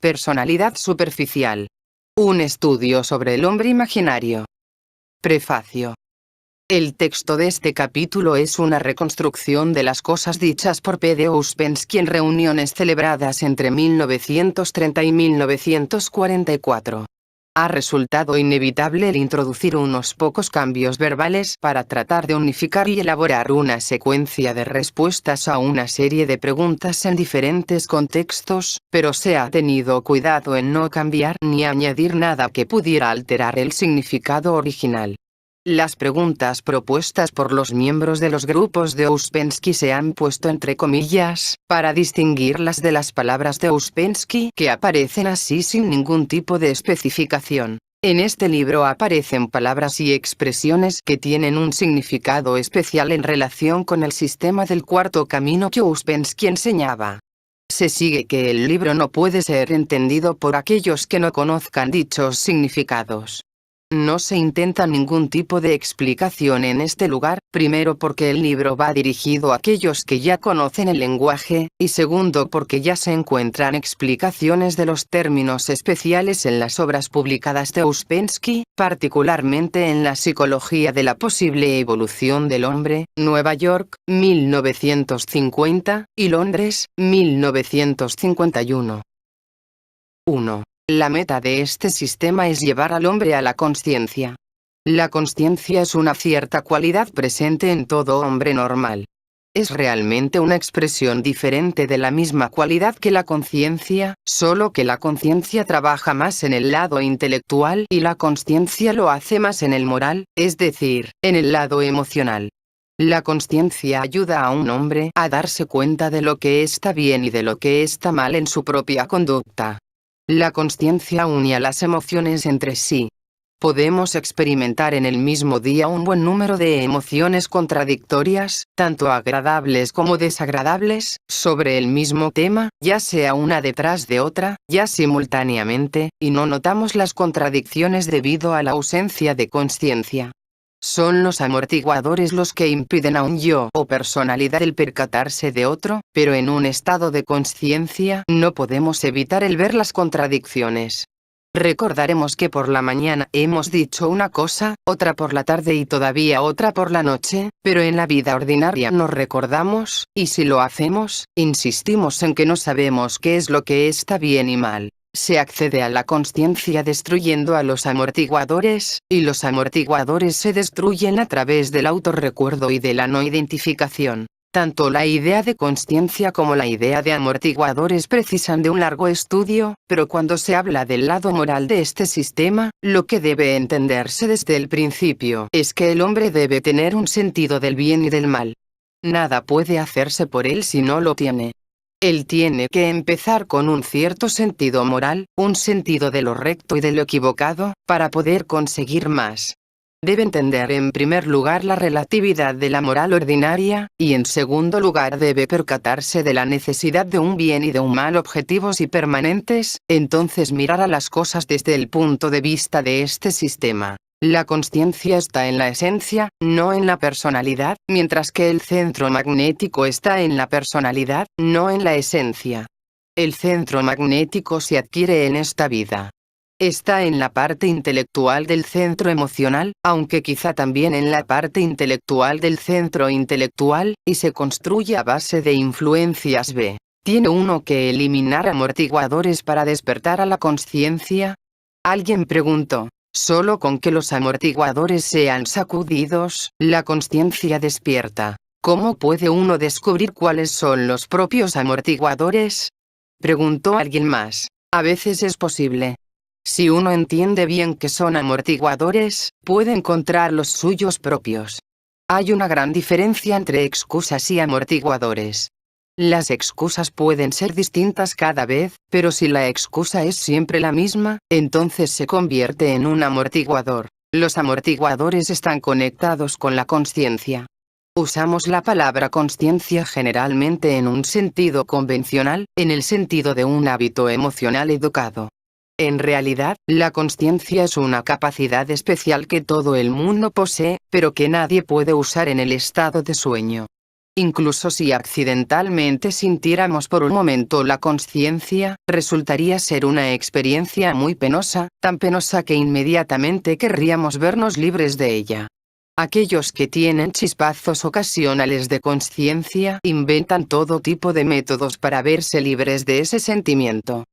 Personalidad superficial. Un estudio sobre el hombre imaginario. Prefacio. El texto de este capítulo es una reconstrucción de las cosas dichas por P. D. Ouspensky en reuniones celebradas entre 1930 y 1944. Ha resultado inevitable el introducir unos pocos cambios verbales para tratar de unificar y elaborar una secuencia de respuestas a una serie de preguntas en diferentes contextos, pero se ha tenido cuidado en no cambiar ni añadir nada que pudiera alterar el significado original. Las preguntas propuestas por los miembros de los grupos de Ouspensky se han puesto entre comillas, para distinguirlas de las palabras de Ouspensky que aparecen así sin ningún tipo de especificación. En este libro aparecen palabras y expresiones que tienen un significado especial en relación con el sistema del cuarto camino que Ouspensky enseñaba. Se sigue que el libro no puede ser entendido por aquellos que no conozcan dichos significados. No se intenta ningún tipo de explicación en este lugar, primero porque el libro va dirigido a aquellos que ya conocen el lenguaje, y segundo porque ya se encuentran explicaciones de los términos especiales en las obras publicadas de Ouspensky, particularmente en La psicología de la posible evolución del hombre, Nueva York, 1950, y Londres, 1951. 1. La meta de este sistema es llevar al hombre a la consciencia. La consciencia es una cierta cualidad presente en todo hombre normal. Es realmente una expresión diferente de la misma cualidad que la conciencia, solo que la conciencia trabaja más en el lado intelectual y la consciencia lo hace más en el moral, es decir, en el lado emocional. La consciencia ayuda a un hombre a darse cuenta de lo que está bien y de lo que está mal en su propia conducta. La consciencia une a las emociones entre sí. Podemos experimentar en el mismo día un buen número de emociones contradictorias, tanto agradables como desagradables, sobre el mismo tema, ya sea una detrás de otra, ya simultáneamente, y no notamos las contradicciones debido a la ausencia de consciencia. Son los amortiguadores los que impiden a un yo o personalidad el percatarse de otro, pero en un estado de consciencia no podemos evitar el ver las contradicciones. Recordaremos que por la mañana hemos dicho una cosa, otra por la tarde y todavía otra por la noche, pero en la vida ordinaria no recordamos, y si lo hacemos, insistimos en que no sabemos qué es lo que está bien y mal. Se accede a la consciencia destruyendo a los amortiguadores, y los amortiguadores se destruyen a través del autorrecuerdo y de la no identificación. Tanto la idea de consciencia como la idea de amortiguadores precisan de un largo estudio, pero cuando se habla del lado moral de este sistema, lo que debe entenderse desde el principio es que el hombre debe tener un sentido del bien y del mal. Nada puede hacerse por él si no lo tiene. Él tiene que empezar con un cierto sentido moral, un sentido de lo recto y de lo equivocado, para poder conseguir más. Debe entender en primer lugar la relatividad de la moral ordinaria, y en segundo lugar debe percatarse de la necesidad de un bien y de un mal objetivos y permanentes, entonces mirar a las cosas desde el punto de vista de este sistema. La consciencia está en la esencia, no en la personalidad, mientras que el centro magnético está en la personalidad, no en la esencia. El centro magnético se adquiere en esta vida. Está en la parte intelectual del centro emocional, aunque quizá también en la parte intelectual del centro intelectual, y se construye a base de influencias B. ¿Tiene uno que eliminar amortiguadores para despertar a la consciencia? Alguien preguntó. Solo con que los amortiguadores sean sacudidos, la consciencia despierta. ¿Cómo puede uno descubrir cuáles son los propios amortiguadores? Preguntó alguien más. A veces es posible. Si uno entiende bien qué son amortiguadores, puede encontrar los suyos propios. Hay una gran diferencia entre excusas y amortiguadores. Las excusas pueden ser distintas cada vez, pero si la excusa es siempre la misma, entonces se convierte en un amortiguador. Los amortiguadores están conectados con la consciencia. Usamos la palabra consciencia generalmente en un sentido convencional, en el sentido de un hábito emocional educado. En realidad, la consciencia es una capacidad especial que todo el mundo posee, pero que nadie puede usar en el estado de sueño. Incluso si accidentalmente sintiéramos por un momento la consciencia, resultaría ser una experiencia muy penosa, tan penosa que inmediatamente querríamos vernos libres de ella. Aquellos que tienen chispazos ocasionales de consciencia inventan todo tipo de métodos para verse libres de ese sentimiento.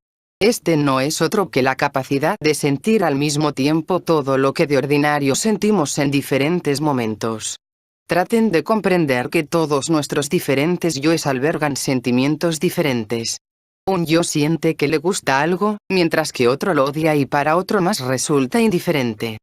Este no es otro que la capacidad de sentir al mismo tiempo todo lo que de ordinario sentimos en diferentes momentos. Traten de comprender que todos nuestros diferentes yoes albergan sentimientos diferentes. Un yo siente que le gusta algo, mientras que otro lo odia y para otro más resulta indiferente.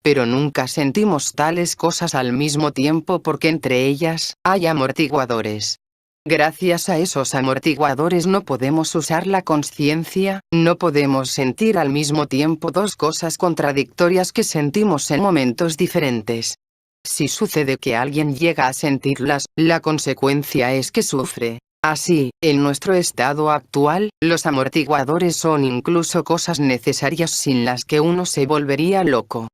Pero nunca sentimos tales cosas al mismo tiempo porque entre ellas hay amortiguadores. Gracias a esos amortiguadores no podemos usar la consciencia, no podemos sentir al mismo tiempo dos cosas contradictorias que sentimos en momentos diferentes. Si sucede que alguien llega a sentirlas, la consecuencia es que sufre. Así, en nuestro estado actual, los amortiguadores son incluso cosas necesarias sin las que uno se volvería loco.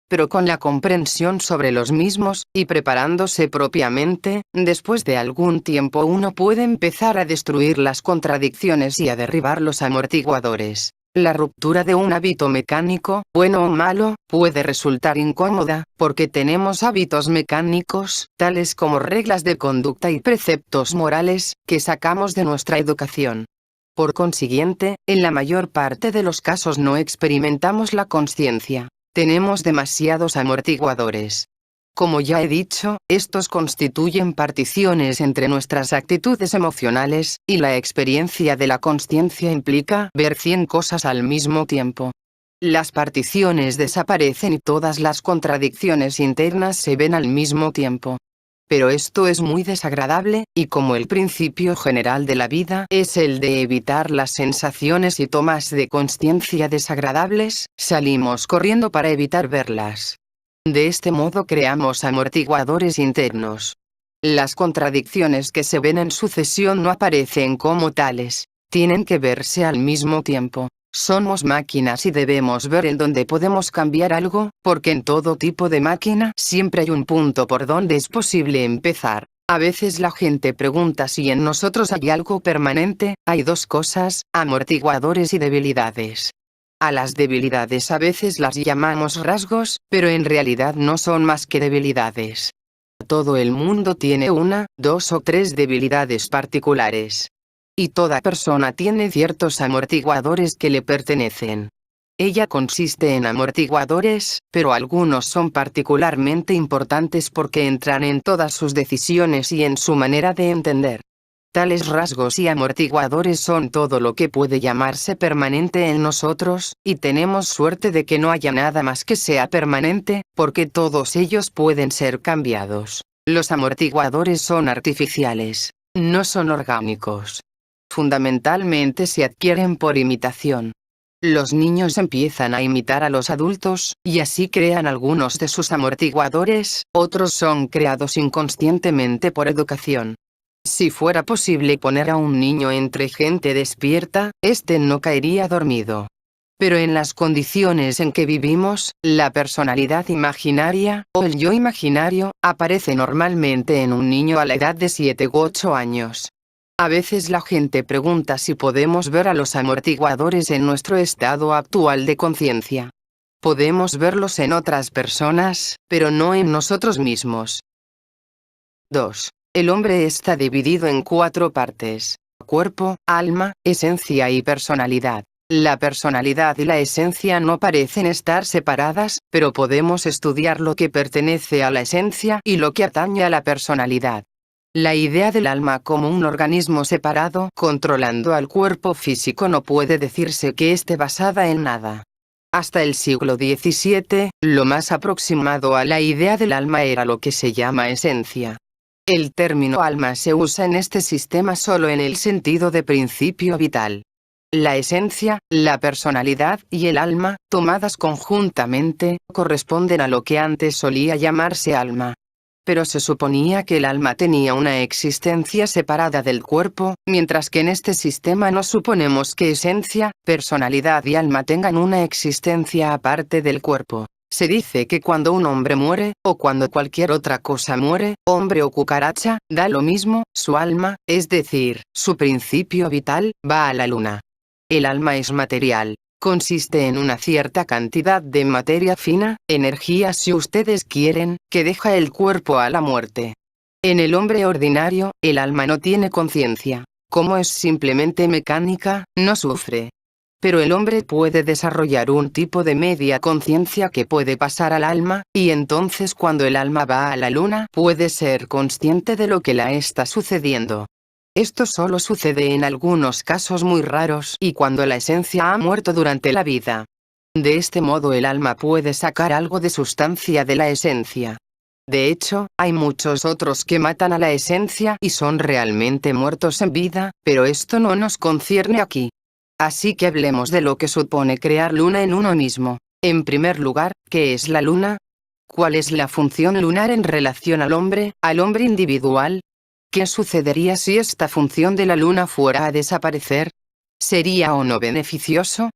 Pero con la comprensión sobre los mismos, y preparándose propiamente, después de algún tiempo uno puede empezar a destruir las contradicciones y a derribar los amortiguadores. La ruptura de un hábito mecánico, bueno o malo, puede resultar incómoda, porque tenemos hábitos mecánicos, tales como reglas de conducta y preceptos morales, que sacamos de nuestra educación. Por consiguiente, en la mayor parte de los casos no experimentamos la consciencia. Tenemos demasiados amortiguadores. Como ya he dicho, estos constituyen particiones entre nuestras actitudes emocionales, y la experiencia de la consciencia implica ver 100 cosas al mismo tiempo. Las particiones desaparecen y todas las contradicciones internas se ven al mismo tiempo. Pero esto es muy desagradable, y como el principio general de la vida es el de evitar las sensaciones y tomas de consciencia desagradables, salimos corriendo para evitar verlas. De este modo creamos amortiguadores internos. Las contradicciones que se ven en sucesión no aparecen como tales. Tienen que verse al mismo tiempo. Somos máquinas y debemos ver en dónde podemos cambiar algo, porque en todo tipo de máquina siempre hay un punto por donde es posible empezar. A veces la gente pregunta si en nosotros hay algo permanente. Hay dos cosas, amortiguadores y debilidades. A las debilidades a veces las llamamos rasgos, pero en realidad no son más que debilidades. Todo el mundo tiene una, dos o tres debilidades particulares. Y toda persona tiene ciertos amortiguadores que le pertenecen. Ella consiste en amortiguadores, pero algunos son particularmente importantes porque entran en todas sus decisiones y en su manera de entender. Tales rasgos y amortiguadores son todo lo que puede llamarse permanente en nosotros, y tenemos suerte de que no haya nada más que sea permanente, porque todos ellos pueden ser cambiados. Los amortiguadores son artificiales, no son orgánicos. Fundamentalmente se adquieren por imitación. Los niños empiezan a imitar a los adultos, y así crean algunos de sus amortiguadores, otros son creados inconscientemente por educación. Si fuera posible poner a un niño entre gente despierta, este no caería dormido. Pero en las condiciones en que vivimos, la personalidad imaginaria, o el yo imaginario, aparece normalmente en un niño a la edad de 7 u 8 años. A veces la gente pregunta si podemos ver a los amortiguadores en nuestro estado actual de conciencia. Podemos verlos en otras personas, pero no en nosotros mismos. 2. El hombre está dividido en 4 partes: cuerpo, alma, esencia y personalidad. La personalidad y la esencia no parecen estar separadas, pero podemos estudiar lo que pertenece a la esencia y lo que atañe a la personalidad. La idea del alma como un organismo separado, controlando al cuerpo físico, no puede decirse que esté basada en nada. Hasta el siglo XVII, lo más aproximado a la idea del alma era lo que se llama esencia. El término alma se usa en este sistema solo en el sentido de principio vital. La esencia, la personalidad y el alma, tomadas conjuntamente, corresponden a lo que antes solía llamarse alma. Pero se suponía que el alma tenía una existencia separada del cuerpo, mientras que en este sistema no suponemos que esencia, personalidad y alma tengan una existencia aparte del cuerpo. Se dice que cuando un hombre muere, o cuando cualquier otra cosa muere, hombre o cucaracha, da lo mismo, su alma, es decir, su principio vital, va a la luna. El alma es material. Consiste en una cierta cantidad de materia fina, energía si ustedes quieren, que deja el cuerpo a la muerte. En el hombre ordinario, el alma no tiene conciencia. Como es simplemente mecánica, no sufre. Pero el hombre puede desarrollar un tipo de media conciencia que puede pasar al alma, y entonces cuando el alma va a la luna puede ser consciente de lo que la está sucediendo. Esto solo sucede en algunos casos muy raros y cuando la esencia ha muerto durante la vida. De este modo el alma puede sacar algo de sustancia de la esencia. De hecho, hay muchos otros que matan a la esencia y son realmente muertos en vida, pero esto no nos concierne aquí. Así que hablemos de lo que supone crear luna en uno mismo. En primer lugar, ¿qué es la luna? ¿Cuál es la función lunar en relación al hombre individual? ¿Qué sucedería si esta función de la luna fuera a desaparecer? ¿Sería o no beneficioso?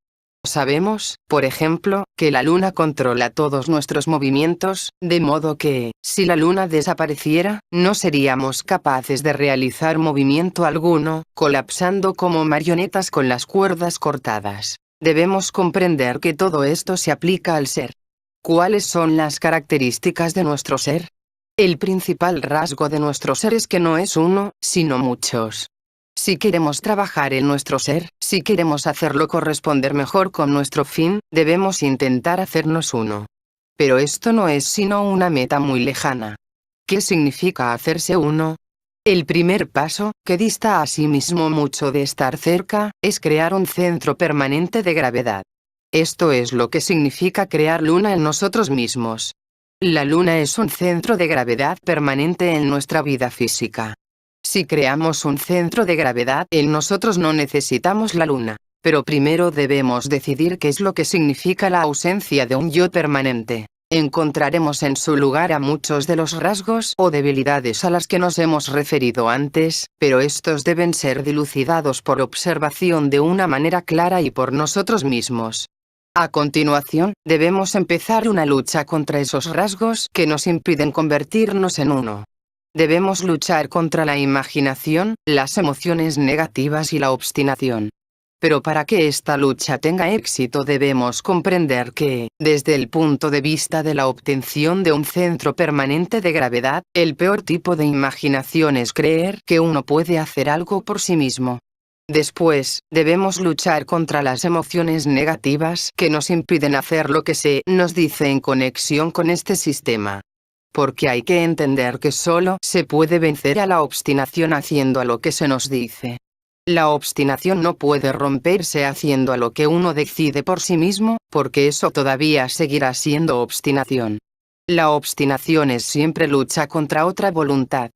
Sabemos, por ejemplo, que la luna controla todos nuestros movimientos, de modo que, si la luna desapareciera, no seríamos capaces de realizar movimiento alguno, colapsando como marionetas con las cuerdas cortadas. Debemos comprender que todo esto se aplica al ser. ¿Cuáles son las características de nuestro ser? El principal rasgo de nuestro ser es que no es uno, sino muchos. Si queremos trabajar en nuestro ser, si queremos hacerlo corresponder mejor con nuestro fin, debemos intentar hacernos uno. Pero esto no es sino una meta muy lejana. ¿Qué significa hacerse uno? El primer paso, que dista a sí mismo mucho de estar cerca, es crear un centro permanente de gravedad. Esto es lo que significa crear luna en nosotros mismos. La luna es un centro de gravedad permanente en nuestra vida física. Si creamos un centro de gravedad en nosotros no necesitamos la luna. Pero primero debemos decidir qué es lo que significa la ausencia de un yo permanente. Encontraremos en su lugar a muchos de los rasgos o debilidades a las que nos hemos referido antes, pero estos deben ser dilucidados por observación de una manera clara y por nosotros mismos. A continuación, debemos empezar una lucha contra esos rasgos que nos impiden convertirnos en uno. Debemos luchar contra la imaginación, las emociones negativas y la obstinación. Pero para que esta lucha tenga éxito debemos comprender que, desde el punto de vista de la obtención de un centro permanente de gravedad, el peor tipo de imaginación es creer que uno puede hacer algo por sí mismo. Después, debemos luchar contra las emociones negativas que nos impiden hacer lo que se nos dice en conexión con este sistema. Porque hay que entender que solo se puede vencer a la obstinación haciendo a lo que se nos dice. La obstinación no puede romperse haciendo a lo que uno decide por sí mismo, porque eso todavía seguirá siendo obstinación. La obstinación es siempre lucha contra otra voluntad.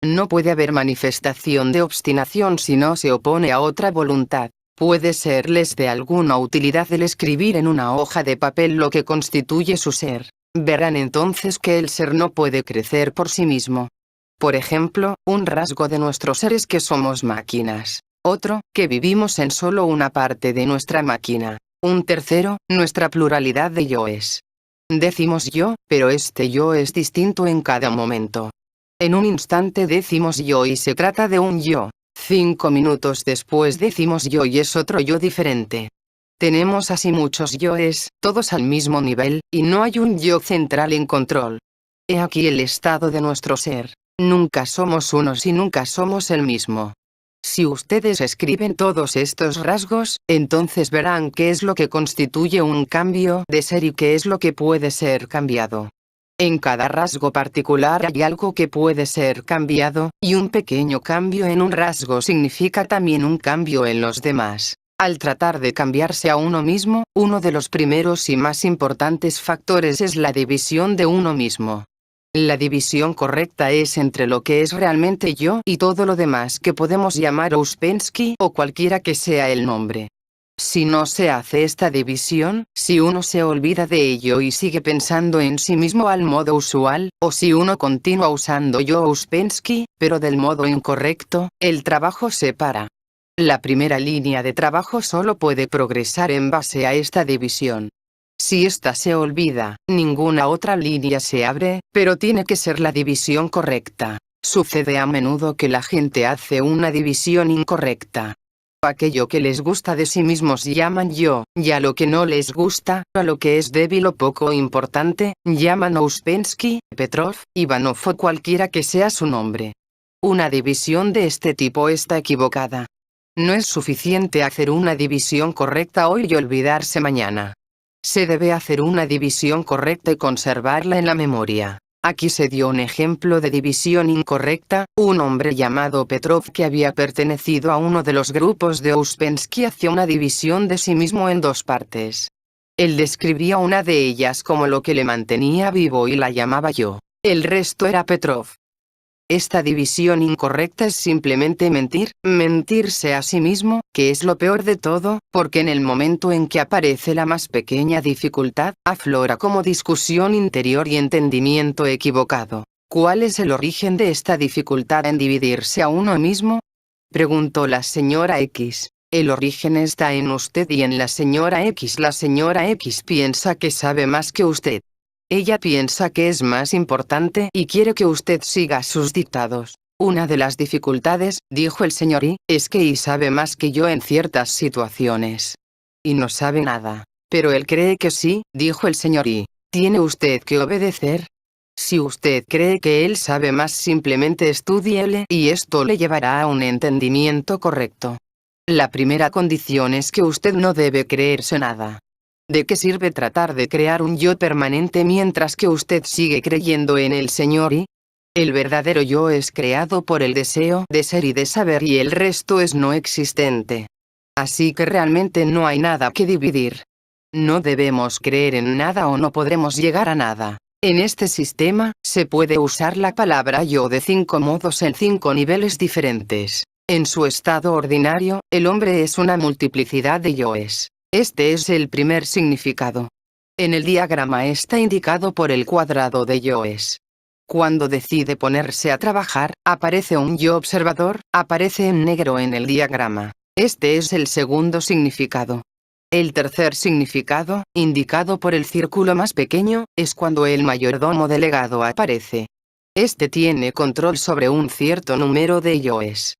No puede haber manifestación de obstinación si no se opone a otra voluntad. Puede serles de alguna utilidad el escribir en una hoja de papel lo que constituye su ser. Verán entonces que el ser no puede crecer por sí mismo. Por ejemplo, un rasgo de nuestro ser es que somos máquinas. Otro, que vivimos en solo una parte de nuestra máquina. Un tercero, nuestra pluralidad de yoes. Decimos yo, pero este yo es distinto en cada momento. En un instante decimos yo y se trata de un yo. 5 minutos después decimos yo y es otro yo diferente. Tenemos así muchos yoes, todos al mismo nivel, y no hay un yo central en control. He aquí el estado de nuestro ser. Nunca somos unos y nunca somos el mismo. Si ustedes escriben todos estos rasgos, entonces verán qué es lo que constituye un cambio de ser y qué es lo que puede ser cambiado. En cada rasgo particular hay algo que puede ser cambiado, y un pequeño cambio en un rasgo significa también un cambio en los demás. Al tratar de cambiarse a uno mismo, uno de los primeros y más importantes factores es la división de uno mismo. La división correcta es entre lo que es realmente yo y todo lo demás que podemos llamar Ouspensky o cualquiera que sea el nombre. Si no se hace esta división, si uno se olvida de ello y sigue pensando en sí mismo al modo usual, o si uno continúa usando yo Ouspensky, pero del modo incorrecto, el trabajo se para. La primera línea de trabajo solo puede progresar en base a esta división. Si esta se olvida, ninguna otra línea se abre, pero tiene que ser la división correcta. Sucede a menudo que la gente hace una división incorrecta. Aquello que les gusta de sí mismos llaman yo, y a lo que no les gusta, a lo que es débil o poco importante, llaman Ouspensky, Petrov, Ivanov o cualquiera que sea su nombre. Una división de este tipo está equivocada. No es suficiente hacer una división correcta hoy y olvidarse mañana. Se debe hacer una división correcta y conservarla en la memoria. Aquí se dio un ejemplo de división incorrecta. Un hombre llamado Petrov que había pertenecido a uno de los grupos de Ouspensky hacía una división de sí mismo en dos partes. Él describía una de ellas como lo que le mantenía vivo y la llamaba yo. El resto era Petrov. Esta división incorrecta es simplemente mentirse a sí mismo, que es lo peor de todo, porque en el momento en que aparece la más pequeña dificultad, aflora como discusión interior y entendimiento equivocado. ¿Cuál es el origen de esta dificultad en dividirse a uno mismo? Preguntó la señora X. El origen está en usted y en la señora X. La señora X piensa que sabe más que usted. Ella piensa que es más importante y quiere que usted siga sus dictados. Una de las dificultades, dijo el señor Y, es que Y sabe más que yo en ciertas situaciones. Y no sabe nada. Pero él cree que sí, dijo el señor Y. ¿Tiene usted que obedecer? Si usted cree que él sabe más, simplemente estúdiele y esto le llevará a un entendimiento correcto. La primera condición es que usted no debe creerse nada. ¿De qué sirve tratar de crear un yo permanente mientras que usted sigue creyendo en el señor Y? El verdadero yo es creado por el deseo de ser y de saber y el resto es no existente. Así que realmente no hay nada que dividir. No debemos creer en nada o no podremos llegar a nada. En este sistema, se puede usar la palabra yo de 5 modos en 5 niveles diferentes. En su estado ordinario, el hombre es una multiplicidad de yoes. Este es el primer significado. En el diagrama está indicado por el cuadrado de yoes. Cuando decide ponerse a trabajar, aparece un yo observador, aparece en negro en el diagrama. Este es el segundo significado. El tercer significado, indicado por el círculo más pequeño, es cuando el mayordomo delegado aparece. Este tiene control sobre un cierto número de yoes.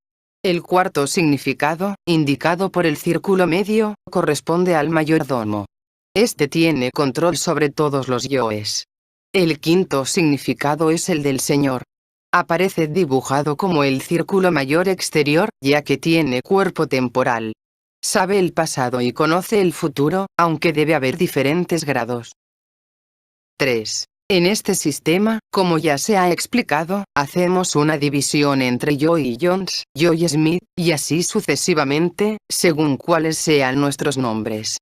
El cuarto significado, indicado por el círculo medio, corresponde al mayordomo. Este tiene control sobre todos los yoes. El quinto significado es el del Señor. Aparece dibujado como el círculo mayor exterior, ya que tiene cuerpo temporal. Sabe el pasado y conoce el futuro, aunque debe haber diferentes grados. 3. En este sistema, como ya se ha explicado, hacemos una división entre yo y Jones, yo y Smith, y así sucesivamente, según cuáles sean nuestros nombres.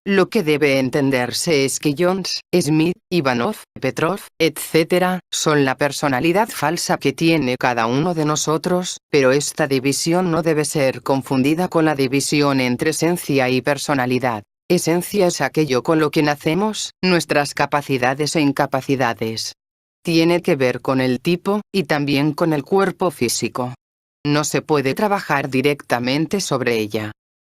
Lo que debe entenderse es que Jones, Smith, Ivanov, Petrov, etc., son la personalidad falsa que tiene cada uno de nosotros, pero esta división no debe ser confundida con la división entre esencia y personalidad. Esencia es aquello con lo que nacemos, nuestras capacidades e incapacidades. Tiene que ver con el tipo, y también con el cuerpo físico. No se puede trabajar directamente sobre ella.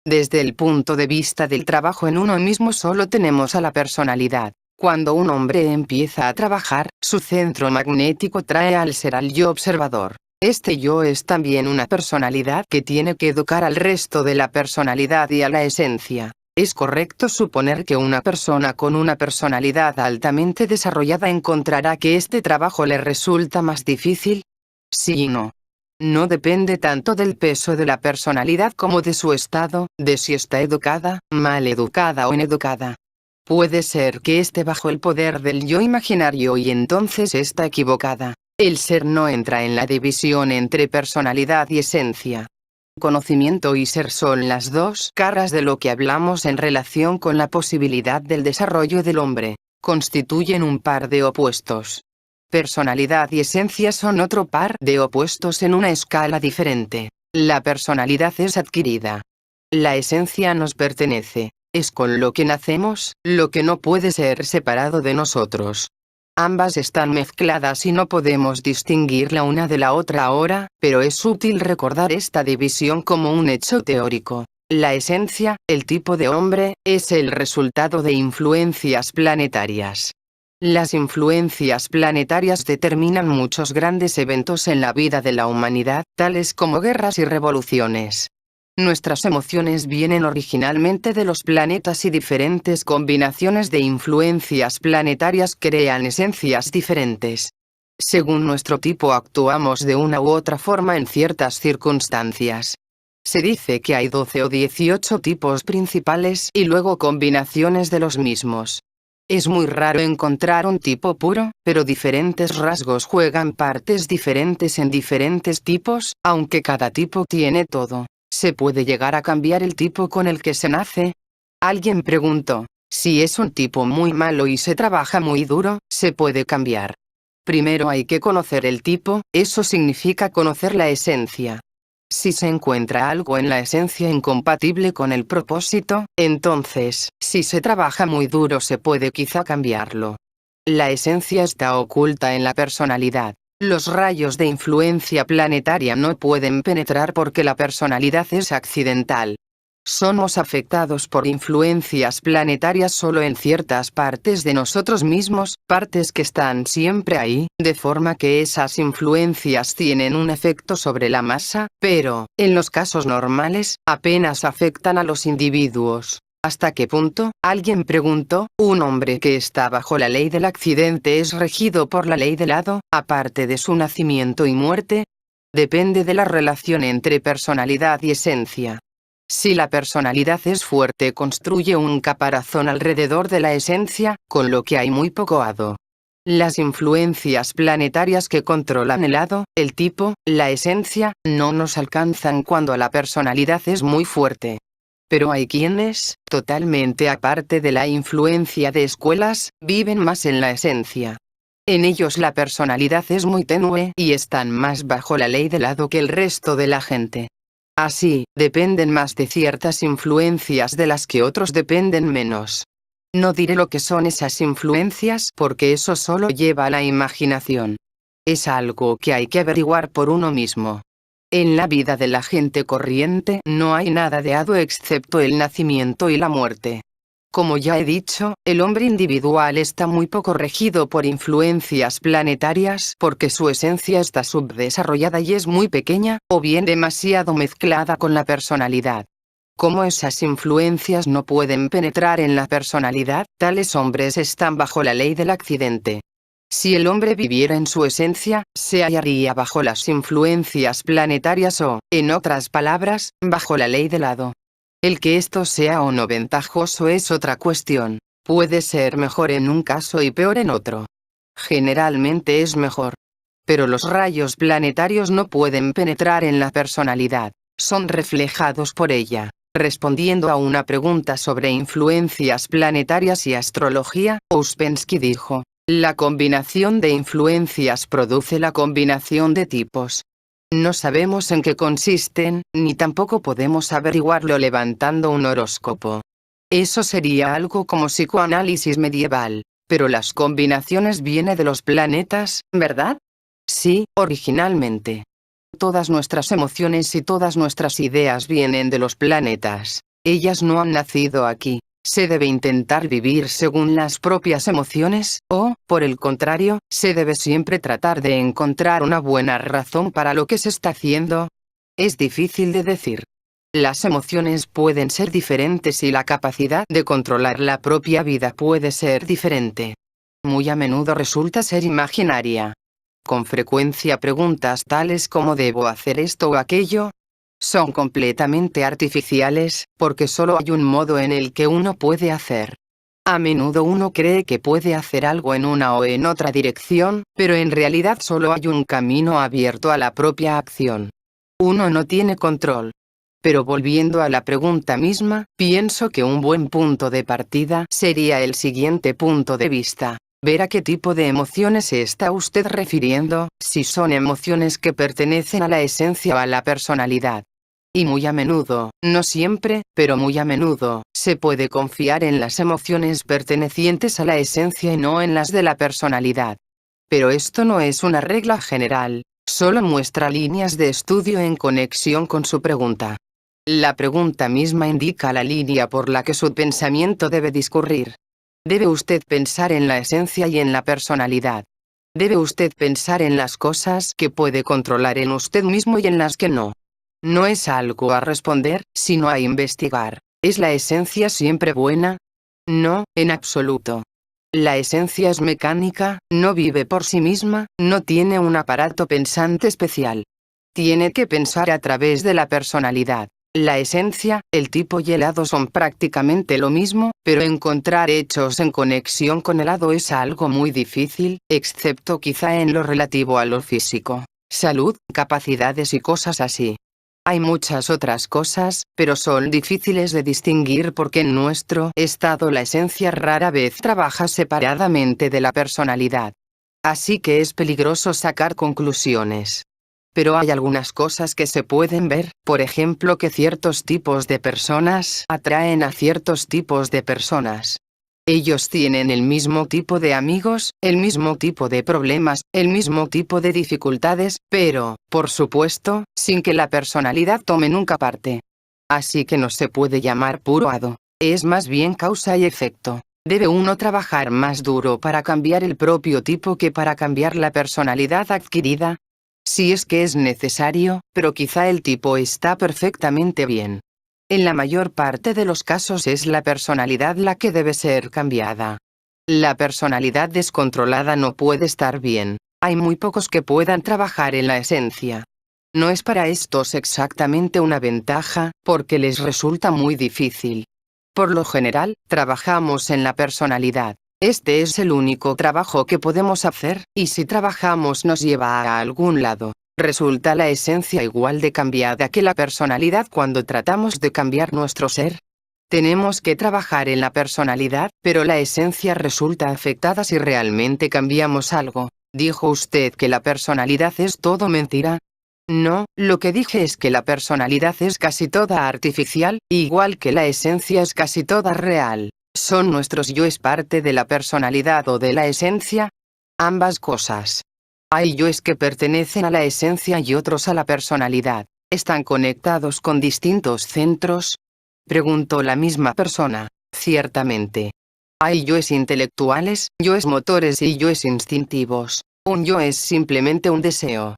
Desde el punto de vista del trabajo en uno mismo solo tenemos a la personalidad. Cuando un hombre empieza a trabajar, su centro magnético trae al ser al yo observador. Este yo es también una personalidad que tiene que educar al resto de la personalidad y a la esencia. ¿Es correcto suponer que una persona con una personalidad altamente desarrollada encontrará que este trabajo le resulta más difícil? Sí y no. No depende tanto del peso de la personalidad como de su estado, de si está educada, mal educada o ineducada. Puede ser que esté bajo el poder del yo imaginario y entonces está equivocada. El ser no entra en la división entre personalidad y esencia. Conocimiento y ser son las dos caras de lo que hablamos en relación con la posibilidad del desarrollo del hombre. Constituyen un par de opuestos. Personalidad y esencia son otro par de opuestos en una escala diferente. La personalidad es adquirida. La esencia nos pertenece. Es con lo que nacemos, lo que no puede ser separado de nosotros. Ambas están mezcladas y no podemos distinguir la una de la otra ahora, pero es útil recordar esta división como un hecho teórico. La esencia, el tipo de hombre, es el resultado de influencias planetarias. Las influencias planetarias determinan muchos grandes eventos en la vida de la humanidad, tales como guerras y revoluciones. Nuestras emociones vienen originalmente de los planetas y diferentes combinaciones de influencias planetarias crean esencias diferentes. Según nuestro tipo actuamos de una u otra forma en ciertas circunstancias. Se dice que hay 12 o 18 tipos principales y luego combinaciones de los mismos. Es muy raro encontrar un tipo puro, pero diferentes rasgos juegan partes diferentes en diferentes tipos, aunque cada tipo tiene todo. ¿Se puede llegar a cambiar el tipo con el que se nace? Alguien preguntó, si es un tipo muy malo y se trabaja muy duro, ¿se puede cambiar? Primero hay que conocer el tipo, eso significa conocer la esencia. Si se encuentra algo en la esencia incompatible con el propósito, entonces, si se trabaja muy duro se puede quizá cambiarlo. La esencia está oculta en la personalidad. Los rayos de influencia planetaria no pueden penetrar porque la personalidad es accidental. Somos afectados por influencias planetarias solo en ciertas partes de nosotros mismos, partes que están siempre ahí, de forma que esas influencias tienen un efecto sobre la masa, pero, en los casos normales, apenas afectan a los individuos. ¿Hasta qué punto? Alguien preguntó, ¿un hombre que está bajo la ley del accidente es regido por la ley del hado, aparte de su nacimiento y muerte? Depende de la relación entre personalidad y esencia. Si la personalidad es fuerte construye un caparazón alrededor de la esencia, con lo que hay muy poco hado. Las influencias planetarias que controlan el hado, el tipo, la esencia, no nos alcanzan cuando la personalidad es muy fuerte. Pero hay quienes, totalmente aparte de la influencia de escuelas, viven más en la esencia. En ellos la personalidad es muy tenue y están más bajo la ley del hado que el resto de la gente. Así, dependen más de ciertas influencias de las que otros dependen menos. No diré lo que son esas influencias porque eso solo lleva a la imaginación. Es algo que hay que averiguar por uno mismo. En la vida de la gente corriente no hay nada de hado excepto el nacimiento y la muerte. Como ya he dicho, el hombre individual está muy poco regido por influencias planetarias porque su esencia está subdesarrollada y es muy pequeña, o bien demasiado mezclada con la personalidad. Como esas influencias no pueden penetrar en la personalidad, tales hombres están bajo la ley del accidente. Si el hombre viviera en su esencia, se hallaría bajo las influencias planetarias o, en otras palabras, bajo la ley del hado. El que esto sea o no ventajoso es otra cuestión. Puede ser mejor en un caso y peor en otro. Generalmente es mejor. Pero los rayos planetarios no pueden penetrar en la personalidad. Son reflejados por ella. Respondiendo a una pregunta sobre influencias planetarias y astrología, Ouspensky dijo, la combinación de influencias produce la combinación de tipos. No sabemos en qué consisten, ni tampoco podemos averiguarlo levantando un horóscopo. Eso sería algo como psicoanálisis medieval. Pero las combinaciones vienen de los planetas, ¿verdad? Sí, originalmente. Todas nuestras emociones y todas nuestras ideas vienen de los planetas. Ellas no han nacido aquí. ¿Se debe intentar vivir según las propias emociones, o, por el contrario, se debe siempre tratar de encontrar una buena razón para lo que se está haciendo? Es difícil de decir. Las emociones pueden ser diferentes y la capacidad de controlar la propia vida puede ser diferente. Muy a menudo resulta ser imaginaria. Con frecuencia preguntas tales como ¿debo hacer esto o aquello? Son completamente artificiales, porque solo hay un modo en el que uno puede hacer. A menudo uno cree que puede hacer algo en una o en otra dirección, pero en realidad solo hay un camino abierto a la propia acción. Uno no tiene control. Pero volviendo a la pregunta misma, pienso que un buen punto de partida sería el siguiente punto de vista. Ver a qué tipo de emociones se está usted refiriendo, si son emociones que pertenecen a la esencia o a la personalidad. Y muy a menudo, no siempre, pero muy a menudo, se puede confiar en las emociones pertenecientes a la esencia y no en las de la personalidad. Pero esto no es una regla general, solo muestra líneas de estudio en conexión con su pregunta. La pregunta misma indica la línea por la que su pensamiento debe discurrir. Debe usted pensar en la esencia y en la personalidad. Debe usted pensar en las cosas que puede controlar en usted mismo y en las que no. No es algo a responder, sino a investigar. ¿Es la esencia siempre buena? No, en absoluto. La esencia es mecánica, no vive por sí misma, no tiene un aparato pensante especial. Tiene que pensar a través de la personalidad. La esencia, el tipo y el hado son prácticamente lo mismo, pero encontrar hechos en conexión con el hado es algo muy difícil, excepto quizá en lo relativo a lo físico, salud, capacidades y cosas así. Hay muchas otras cosas, pero son difíciles de distinguir porque en nuestro estado la esencia rara vez trabaja separadamente de la personalidad. Así que es peligroso sacar conclusiones. Pero hay algunas cosas que se pueden ver, por ejemplo que ciertos tipos de personas atraen a ciertos tipos de personas. Ellos tienen el mismo tipo de amigos, el mismo tipo de problemas, el mismo tipo de dificultades, pero, por supuesto, sin que la personalidad tome nunca parte. Así que no se puede llamar puro hado. Es más bien causa y efecto. Debe uno trabajar más duro para cambiar el propio tipo que para cambiar la personalidad adquirida. Si es que es necesario, pero quizá el tipo está perfectamente bien. En la mayor parte de los casos es la personalidad la que debe ser cambiada. La personalidad descontrolada no puede estar bien. Hay muy pocos que puedan trabajar en la esencia. No es para estos exactamente una ventaja, porque les resulta muy difícil. Por lo general, trabajamos en la personalidad. Este es el único trabajo que podemos hacer, y si trabajamos nos lleva a algún lado. ¿Resulta la esencia igual de cambiada que la personalidad cuando tratamos de cambiar nuestro ser? Tenemos que trabajar en la personalidad, pero la esencia resulta afectada si realmente cambiamos algo. ¿Dijo usted que la personalidad es todo mentira? No, lo que dije es que la personalidad es casi toda artificial, igual que la esencia es casi toda real. ¿Son nuestros yoes parte de la personalidad o de la esencia? Ambas cosas. Hay yoes que pertenecen a la esencia y otros a la personalidad. ¿Están conectados con distintos centros? Preguntó la misma persona. Ciertamente. Hay yoes intelectuales, yoes motores y yoes instintivos. Un yo es simplemente un deseo.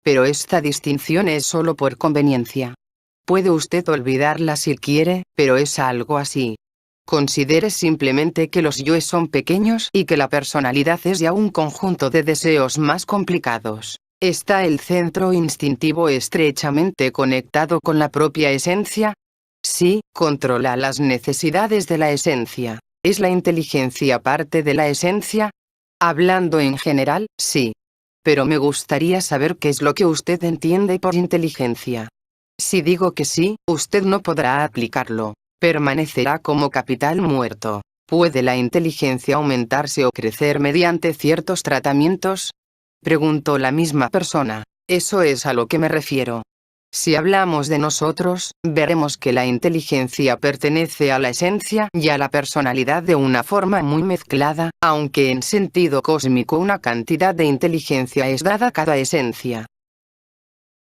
Pero esta distinción es solo por conveniencia. Puede usted olvidarla si quiere, pero es algo así. Considere simplemente que los yoes son pequeños y que la personalidad es ya un conjunto de deseos más complicados. ¿Está el centro instintivo estrechamente conectado con la propia esencia? Sí, controla las necesidades de la esencia. ¿Es la inteligencia parte de la esencia? Hablando en general, sí. Pero me gustaría saber qué es lo que usted entiende por inteligencia. Si digo que sí, usted no podrá aplicarlo. Permanecerá como capital muerto. ¿Puede la inteligencia aumentarse o crecer mediante ciertos tratamientos? Preguntó la misma persona. Eso es a lo que me refiero. Si hablamos de nosotros, veremos que la inteligencia pertenece a la esencia y a la personalidad de una forma muy mezclada, aunque en sentido cósmico una cantidad de inteligencia es dada a cada esencia.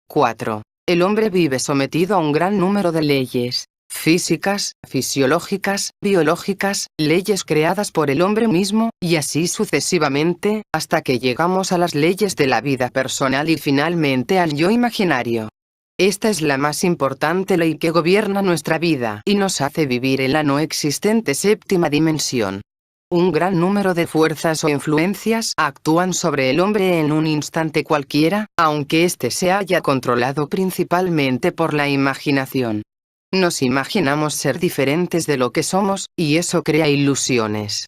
4. El hombre vive sometido a un gran número de leyes. Físicas, fisiológicas, biológicas, leyes creadas por el hombre mismo, y así sucesivamente, hasta que llegamos a las leyes de la vida personal y finalmente al yo imaginario. Esta es la más importante ley que gobierna nuestra vida y nos hace vivir en la no existente séptima dimensión. Un gran número de fuerzas o influencias actúan sobre el hombre en un instante cualquiera, aunque éste se haya controlado principalmente por la imaginación. Nos imaginamos ser diferentes de lo que somos, y eso crea ilusiones.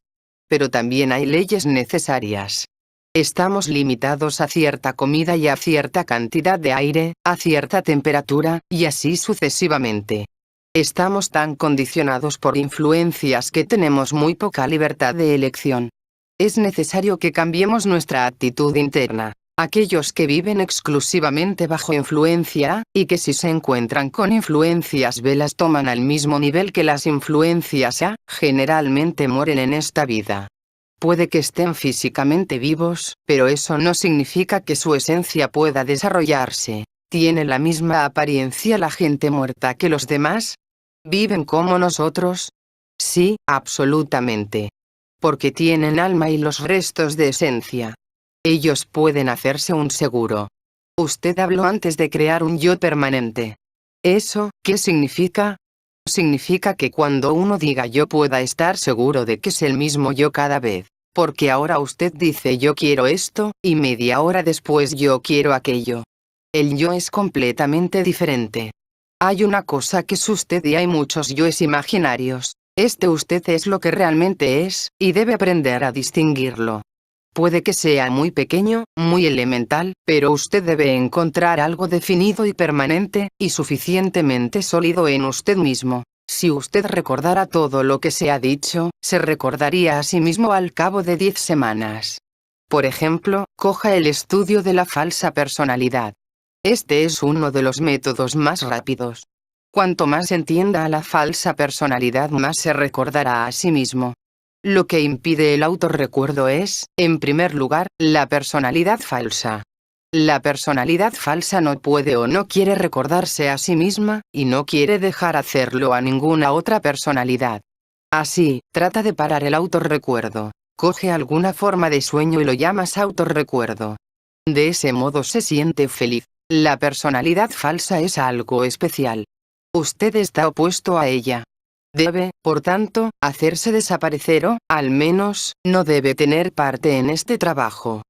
Pero también hay leyes necesarias. Estamos limitados a cierta comida y a cierta cantidad de aire, a cierta temperatura, y así sucesivamente. Estamos tan condicionados por influencias que tenemos muy poca libertad de elección. Es necesario que cambiemos nuestra actitud interna. Aquellos que viven exclusivamente bajo influencia A, y que si se encuentran con influencias B las toman al mismo nivel que las influencias A, generalmente mueren en esta vida. Puede que estén físicamente vivos, pero eso no significa que su esencia pueda desarrollarse. ¿Tiene la misma apariencia la gente muerta que los demás? ¿Viven como nosotros? Sí, absolutamente. Porque tienen alma y los restos de esencia. Ellos pueden hacerse un seguro. Usted habló antes de crear un yo permanente. ¿Eso qué significa? Significa que cuando uno diga yo pueda estar seguro de que es el mismo yo cada vez. Porque ahora usted dice yo quiero esto, y media hora después yo quiero aquello. El yo es completamente diferente. Hay una cosa que es usted y hay muchos yoes imaginarios. Este usted es lo que realmente es, y debe aprender a distinguirlo. Puede que sea muy pequeño, muy elemental, pero usted debe encontrar algo definido y permanente, y suficientemente sólido en usted mismo. Si usted recordara todo lo que se ha dicho, se recordaría a sí mismo al cabo de 10 semanas. Por ejemplo, coja el estudio de la falsa personalidad. Este es uno de los métodos más rápidos. Cuanto más entienda a la falsa personalidad, más se recordará a sí mismo. Lo que impide el autorrecuerdo es, en primer lugar, la personalidad falsa. La personalidad falsa no puede o no quiere recordarse a sí misma, y no quiere dejar hacerlo a ninguna otra personalidad. Así, trata de parar el autorrecuerdo. Coge alguna forma de sueño y lo llamas autorrecuerdo. De ese modo se siente feliz. La personalidad falsa es algo especial. Usted está opuesto a ella. Debe, por tanto, hacerse desaparecer o, al menos, no debe tener parte en este trabajo.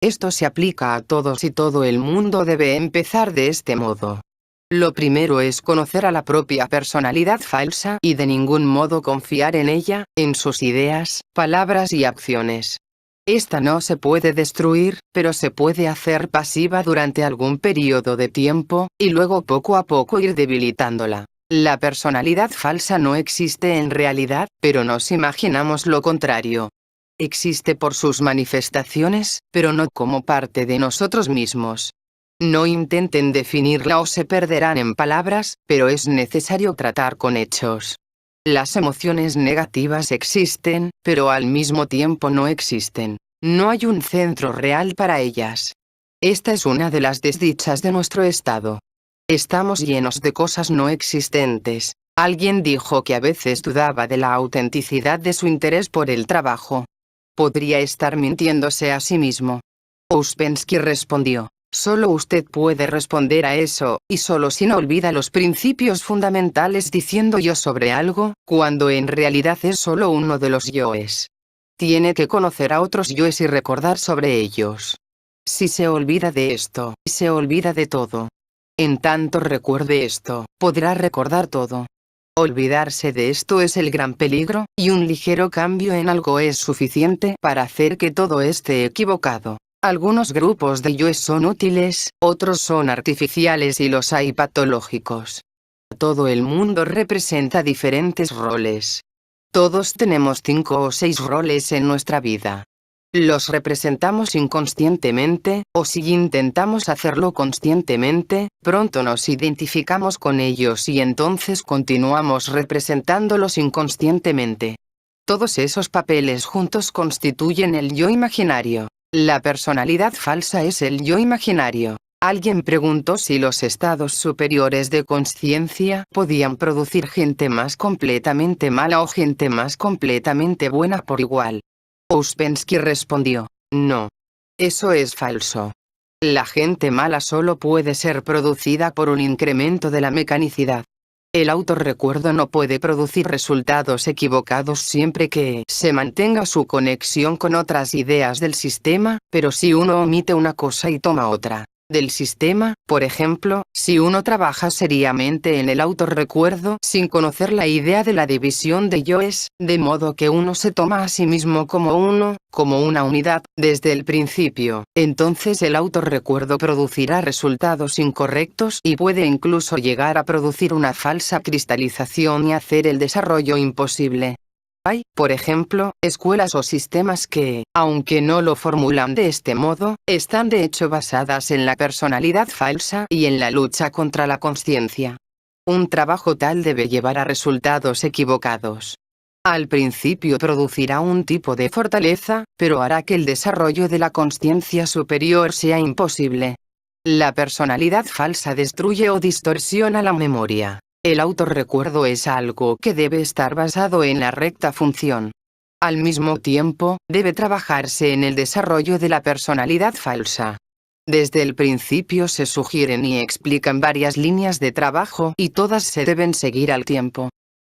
Esto se aplica a todos y todo el mundo debe empezar de este modo. Lo primero es conocer a la propia personalidad falsa y de ningún modo confiar en ella, en sus ideas, palabras y acciones. Esta no se puede destruir, pero se puede hacer pasiva durante algún periodo de tiempo, y luego poco a poco ir debilitándola. La personalidad falsa no existe en realidad, pero nos imaginamos lo contrario. Existe por sus manifestaciones, pero no como parte de nosotros mismos. No intenten definirla o se perderán en palabras, pero es necesario tratar con hechos. Las emociones negativas existen, pero al mismo tiempo no existen. No hay un centro real para ellas. Esta es una de las desdichas de nuestro estado. Estamos llenos de cosas no existentes. Alguien dijo que a veces dudaba de la autenticidad de su interés por el trabajo. Podría estar mintiéndose a sí mismo. Ouspensky respondió: solo usted puede responder a eso, y solo si no olvida los principios fundamentales diciendo yo sobre algo, cuando en realidad es solo uno de los yoes. Tiene que conocer a otros yoes y recordar sobre ellos. Si se olvida de esto, se olvida de todo. En tanto recuerde esto, podrá recordar todo. Olvidarse de esto es el gran peligro, y un ligero cambio en algo es suficiente para hacer que todo esté equivocado. Algunos grupos de yoes son útiles, otros son artificiales y los hay patológicos. Todo el mundo representa diferentes roles. Todos tenemos 5 o 6 roles en nuestra vida. Los representamos inconscientemente, o si intentamos hacerlo conscientemente, pronto nos identificamos con ellos y entonces continuamos representándolos inconscientemente. Todos esos papeles juntos constituyen el yo imaginario. La personalidad falsa es el yo imaginario. Alguien preguntó si los estados superiores de conciencia podían producir gente más completamente mala o gente más completamente buena por igual. Ouspensky respondió: no. Eso es falso. La gente mala solo puede ser producida por un incremento de la mecanicidad. El autorrecuerdo no puede producir resultados equivocados siempre que se mantenga su conexión con otras ideas del sistema, pero si uno omite una cosa y toma otra del sistema, por ejemplo, si uno trabaja seriamente en el autorrecuerdo sin conocer la idea de la división de yoes, de modo que uno se toma a sí mismo como uno, como una unidad, desde el principio, entonces el autorrecuerdo producirá resultados incorrectos y puede incluso llegar a producir una falsa cristalización y hacer el desarrollo imposible. Hay, por ejemplo, escuelas o sistemas que, aunque no lo formulan de este modo, están de hecho basadas en la personalidad falsa y en la lucha contra la consciencia. Un trabajo tal debe llevar a resultados equivocados. Al principio producirá un tipo de fortaleza, pero hará que el desarrollo de la consciencia superior sea imposible. La personalidad falsa destruye o distorsiona la memoria. El autorrecuerdo es algo que debe estar basado en la recta función. Al mismo tiempo, debe trabajarse en el desarrollo de la personalidad falsa. Desde el principio se sugieren y explican varias líneas de trabajo y todas se deben seguir al tiempo.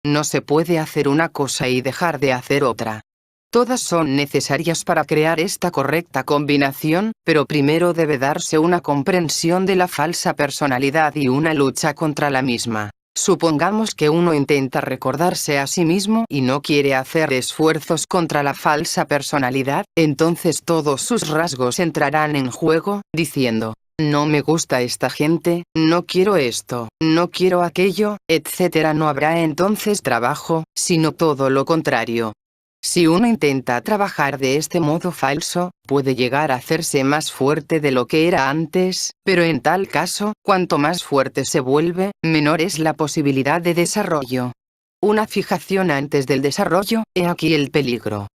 No se puede hacer una cosa y dejar de hacer otra. Todas son necesarias para crear esta correcta combinación, pero primero debe darse una comprensión de la falsa personalidad y una lucha contra la misma. Supongamos que uno intenta recordarse a sí mismo y no quiere hacer esfuerzos contra la falsa personalidad, entonces todos sus rasgos entrarán en juego, diciendo: no me gusta esta gente, no quiero esto, no quiero aquello, etc. No habrá entonces trabajo, sino todo lo contrario. Si uno intenta trabajar de este modo falso, puede llegar a hacerse más fuerte de lo que era antes, pero en tal caso, cuanto más fuerte se vuelve, menor es la posibilidad de desarrollo. Una fijación antes del desarrollo, he aquí el peligro.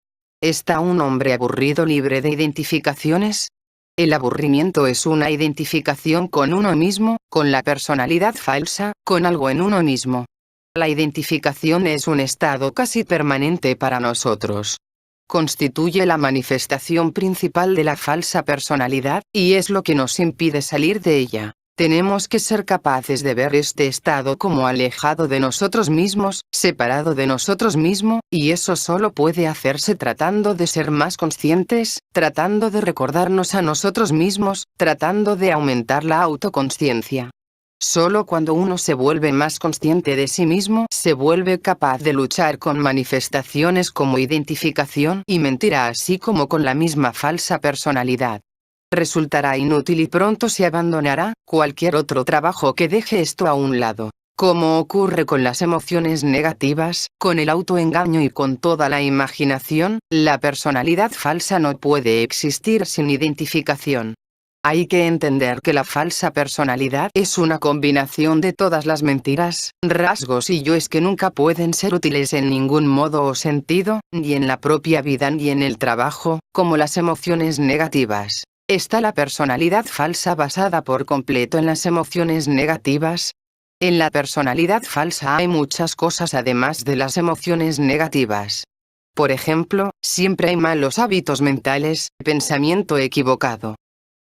¿Está un hombre aburrido libre de identificaciones? El aburrimiento es una identificación con uno mismo, con la personalidad falsa, con algo en uno mismo. La identificación es un estado casi permanente para nosotros. Constituye la manifestación principal de la falsa personalidad, y es lo que nos impide salir de ella. Tenemos que ser capaces de ver este estado como alejado de nosotros mismos, separado de nosotros mismos, y eso solo puede hacerse tratando de ser más conscientes, tratando de recordarnos a nosotros mismos, tratando de aumentar la autoconsciencia. Solo cuando uno se vuelve más consciente de sí mismo, se vuelve capaz de luchar con manifestaciones como identificación y mentira, así como con la misma falsa personalidad. Resultará inútil y pronto se abandonará cualquier otro trabajo que deje esto a un lado. Como ocurre con las emociones negativas, con el autoengaño y con toda la imaginación, la personalidad falsa no puede existir sin identificación. Hay que entender que la falsa personalidad es una combinación de todas las mentiras, rasgos y yoes que nunca pueden ser útiles en ningún modo o sentido, ni en la propia vida ni en el trabajo, como las emociones negativas. ¿Está la personalidad falsa basada por completo en las emociones negativas? En la personalidad falsa hay muchas cosas además de las emociones negativas. Por ejemplo, siempre hay malos hábitos mentales, pensamiento equivocado.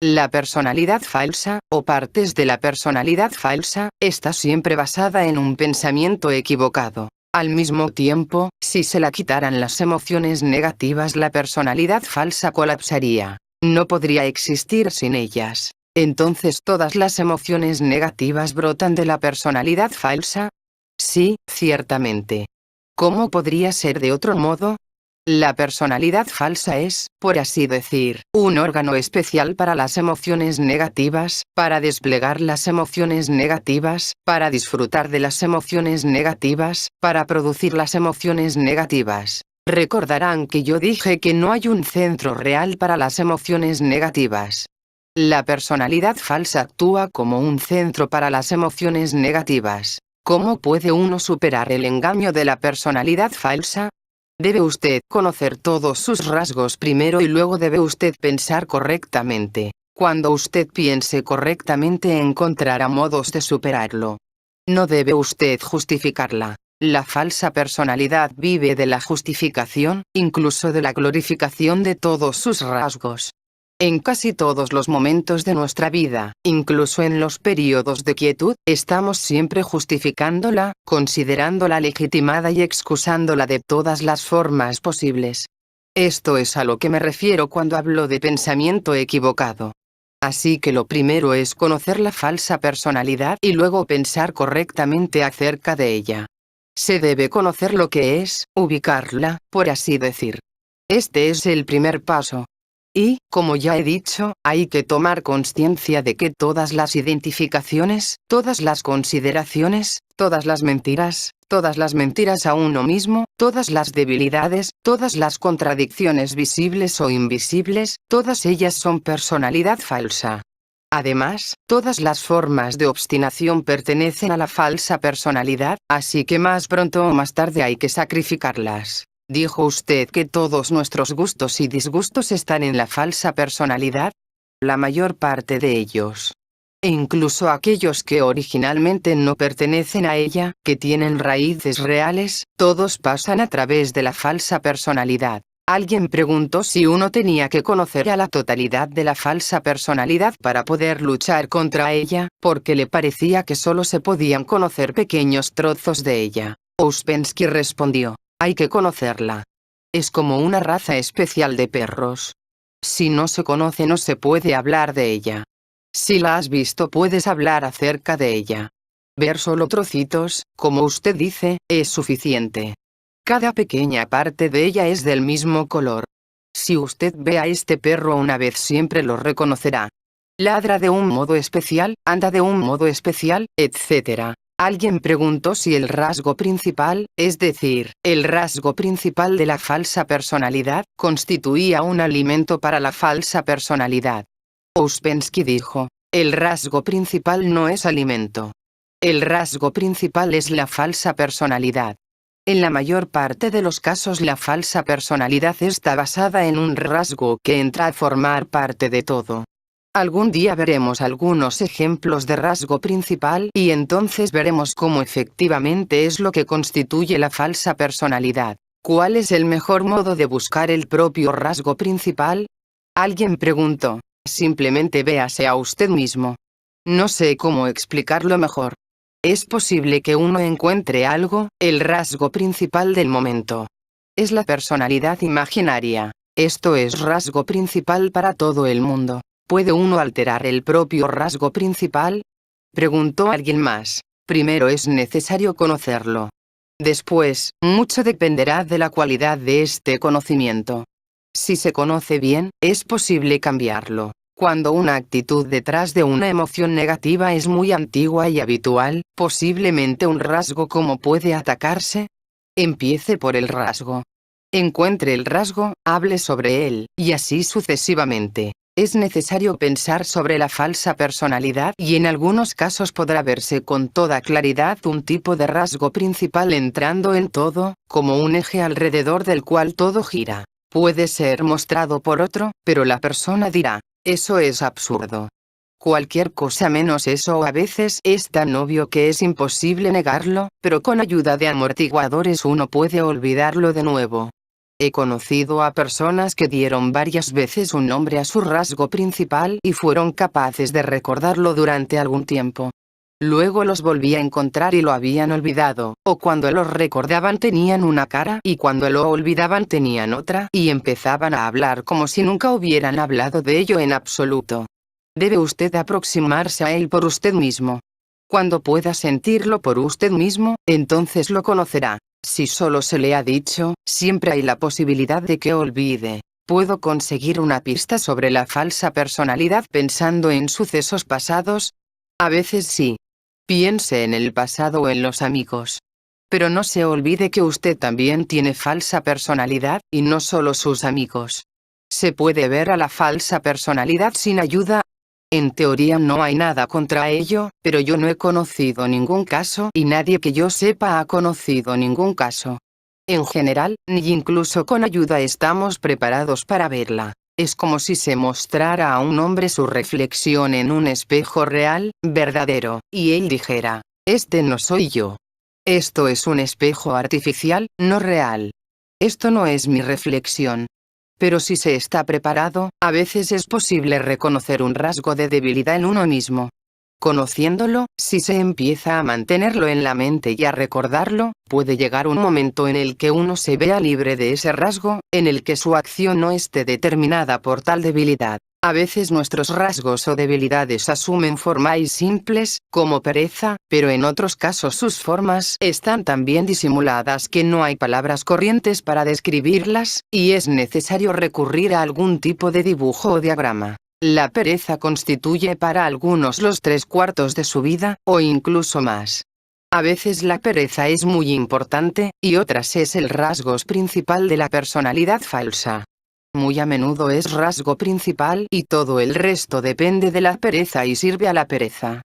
La personalidad falsa, o partes de la personalidad falsa, está siempre basada en un pensamiento equivocado. Al mismo tiempo, si se la quitaran las emociones negativas, la personalidad falsa colapsaría. No podría existir sin ellas. Entonces todas las emociones negativas brotan de la personalidad falsa. Sí, ciertamente. ¿Cómo podría ser de otro modo? La personalidad falsa es, por así decir, un órgano especial para las emociones negativas, para desplegar las emociones negativas, para disfrutar de las emociones negativas, para producir las emociones negativas. Recordarán que yo dije que no hay un centro real para las emociones negativas. La personalidad falsa actúa como un centro para las emociones negativas. ¿Cómo puede uno superar el engaño de la personalidad falsa? Debe usted conocer todos sus rasgos primero y luego debe usted pensar correctamente. Cuando usted piense correctamente encontrará modos de superarlo. No debe usted justificarla. La falsa personalidad vive de la justificación, incluso de la glorificación de todos sus rasgos. En casi todos los momentos de nuestra vida, incluso en los periodos de quietud, estamos siempre justificándola, considerándola legitimada y excusándola de todas las formas posibles. Esto es a lo que me refiero cuando hablo de pensamiento equivocado. Así que lo primero es conocer la falsa personalidad y luego pensar correctamente acerca de ella. Se debe conocer lo que es, ubicarla, por así decir. Este es el primer paso. Y, como ya he dicho, hay que tomar conciencia de que todas las identificaciones, todas las consideraciones, todas las mentiras a uno mismo, todas las debilidades, todas las contradicciones visibles o invisibles, todas ellas son personalidad falsa. Además, todas las formas de obstinación pertenecen a la falsa personalidad, así que más pronto o más tarde hay que sacrificarlas. ¿Dijo usted que todos nuestros gustos y disgustos están en la falsa personalidad? La mayor parte de ellos. e incluso aquellos que originalmente no pertenecen a ella, que tienen raíces reales, todos pasan a través de la falsa personalidad. Alguien preguntó si uno tenía que conocer a la totalidad de la falsa personalidad para poder luchar contra ella, porque le parecía que solo se podían conocer pequeños trozos de ella. Ouspensky respondió: hay que conocerla. Es como una raza especial de perros. Si no se conoce no se puede hablar de ella. Si la has visto puedes hablar acerca de ella. Ver solo trocitos, como usted dice, es suficiente. Cada pequeña parte de ella es del mismo color. Si usted ve a este perro una vez siempre lo reconocerá. Ladra de un modo especial, anda de un modo especial, etc. Alguien preguntó si el rasgo principal, es decir, el rasgo principal de la falsa personalidad, constituía un alimento para la falsa personalidad. Ouspensky dijo: el rasgo principal no es alimento. El rasgo principal es la falsa personalidad. En la mayor parte de los casos la falsa personalidad está basada en un rasgo que entra a formar parte de todo. Algún día veremos algunos ejemplos de rasgo principal y entonces veremos cómo efectivamente es lo que constituye la falsa personalidad. ¿Cuál es el mejor modo de buscar el propio rasgo principal? Alguien preguntó. Simplemente véase a usted mismo. No sé cómo explicarlo mejor. Es posible que uno encuentre algo, el rasgo principal del momento. Es la personalidad imaginaria. Esto es rasgo principal para todo el mundo. ¿Puede uno alterar el propio rasgo principal? Preguntó alguien más. Primero es necesario conocerlo. Después, mucho dependerá de la cualidad de este conocimiento. Si se conoce bien, es posible cambiarlo. Cuando una actitud detrás de una emoción negativa es muy antigua y habitual, posiblemente un rasgo como puede atacarse. Empiece por el rasgo. Encuentre el rasgo, hable sobre él, y así sucesivamente. Es necesario pensar sobre la falsa personalidad y en algunos casos podrá verse con toda claridad un tipo de rasgo principal entrando en todo, como un eje alrededor del cual todo gira. Puede ser mostrado por otro, pero la persona dirá: eso es absurdo. Cualquier cosa menos eso, o a veces es tan obvio que es imposible negarlo, pero con ayuda de amortiguadores uno puede olvidarlo de nuevo. He conocido a personas que dieron varias veces un nombre a su rasgo principal y fueron capaces de recordarlo durante algún tiempo. Luego los volví a encontrar y lo habían olvidado, o cuando los recordaban tenían una cara y cuando lo olvidaban tenían otra, y empezaban a hablar como si nunca hubieran hablado de ello en absoluto. Debe usted aproximarse a él por usted mismo. Cuando pueda sentirlo por usted mismo, entonces lo conocerá. Si solo se le ha dicho, siempre hay la posibilidad de que olvide. ¿Puedo conseguir una pista sobre la falsa personalidad pensando en sucesos pasados? A veces sí. Piense en el pasado o en los amigos. Pero no se olvide que usted también tiene falsa personalidad, y no solo sus amigos. ¿Se puede ver a la falsa personalidad sin ayuda? En teoría no hay nada contra ello, pero yo no he conocido ningún caso y nadie que yo sepa ha conocido ningún caso. En general, ni incluso con ayuda estamos preparados para verla. Es como si se mostrara a un hombre su reflexión en un espejo real, verdadero, y él dijera: este no soy yo. Esto es un espejo artificial, no real. Esto no es mi reflexión. Pero si se está preparado, a veces es posible reconocer un rasgo de debilidad en uno mismo. Conociéndolo, si se empieza a mantenerlo en la mente y a recordarlo, puede llegar un momento en el que uno se vea libre de ese rasgo, en el que su acción no esté determinada por tal debilidad. A veces nuestros rasgos o debilidades asumen formas simples, como pereza, pero en otros casos sus formas están tan bien disimuladas que no hay palabras corrientes para describirlas, y es necesario recurrir a algún tipo de dibujo o diagrama. La pereza constituye para algunos los 3/4 de su vida, o incluso más. A veces la pereza es muy importante, y otras es el rasgo principal de la personalidad falsa. Muy a menudo es rasgo principal y todo el resto depende de la pereza y sirve a la pereza.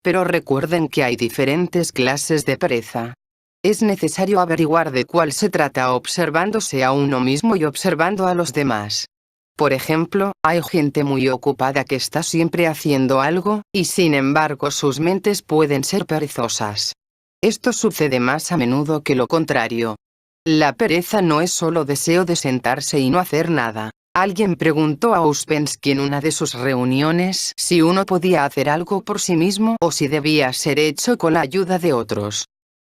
Pero recuerden que hay diferentes clases de pereza. Es necesario averiguar de cuál se trata observándose a uno mismo y observando a los demás. Por ejemplo, hay gente muy ocupada que está siempre haciendo algo, y sin embargo sus mentes pueden ser perezosas. Esto sucede más a menudo que lo contrario. La pereza no es solo deseo de sentarse y no hacer nada. Alguien preguntó a Ouspensky en una de sus reuniones si uno podía hacer algo por sí mismo o si debía ser hecho con la ayuda de otros.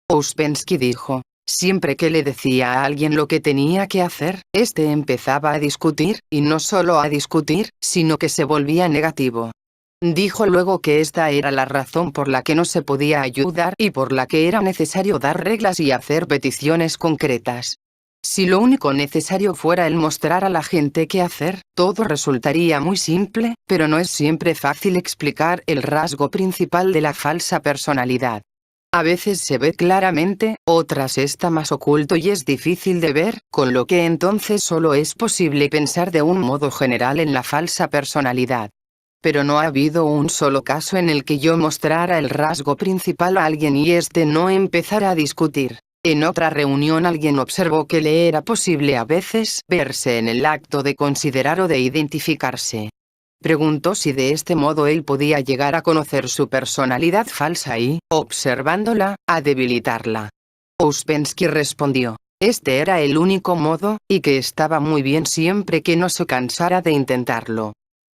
Ouspensky dijo: siempre que le decía a alguien lo que tenía que hacer, este empezaba a discutir, y no solo a discutir, sino que se volvía negativo. Dijo luego que esta era la razón por la que no se podía ayudar y por la que era necesario dar reglas y hacer peticiones concretas. Si lo único necesario fuera el mostrar a la gente qué hacer, todo resultaría muy simple, pero no es siempre fácil explicar el rasgo principal de la falsa personalidad. A veces se ve claramente, otras está más oculto y es difícil de ver, con lo que entonces solo es posible pensar de un modo general en la falsa personalidad. Pero no ha habido un solo caso en el que yo mostrara el rasgo principal a alguien y este no empezara a discutir. En otra reunión alguien observó que le era posible a veces verse en el acto de considerar o de identificarse. Preguntó si de este modo él podía llegar a conocer su personalidad falsa y, observándola, a debilitarla. Ouspensky respondió: este era el único modo, y que estaba muy bien siempre que no se cansara de intentarlo.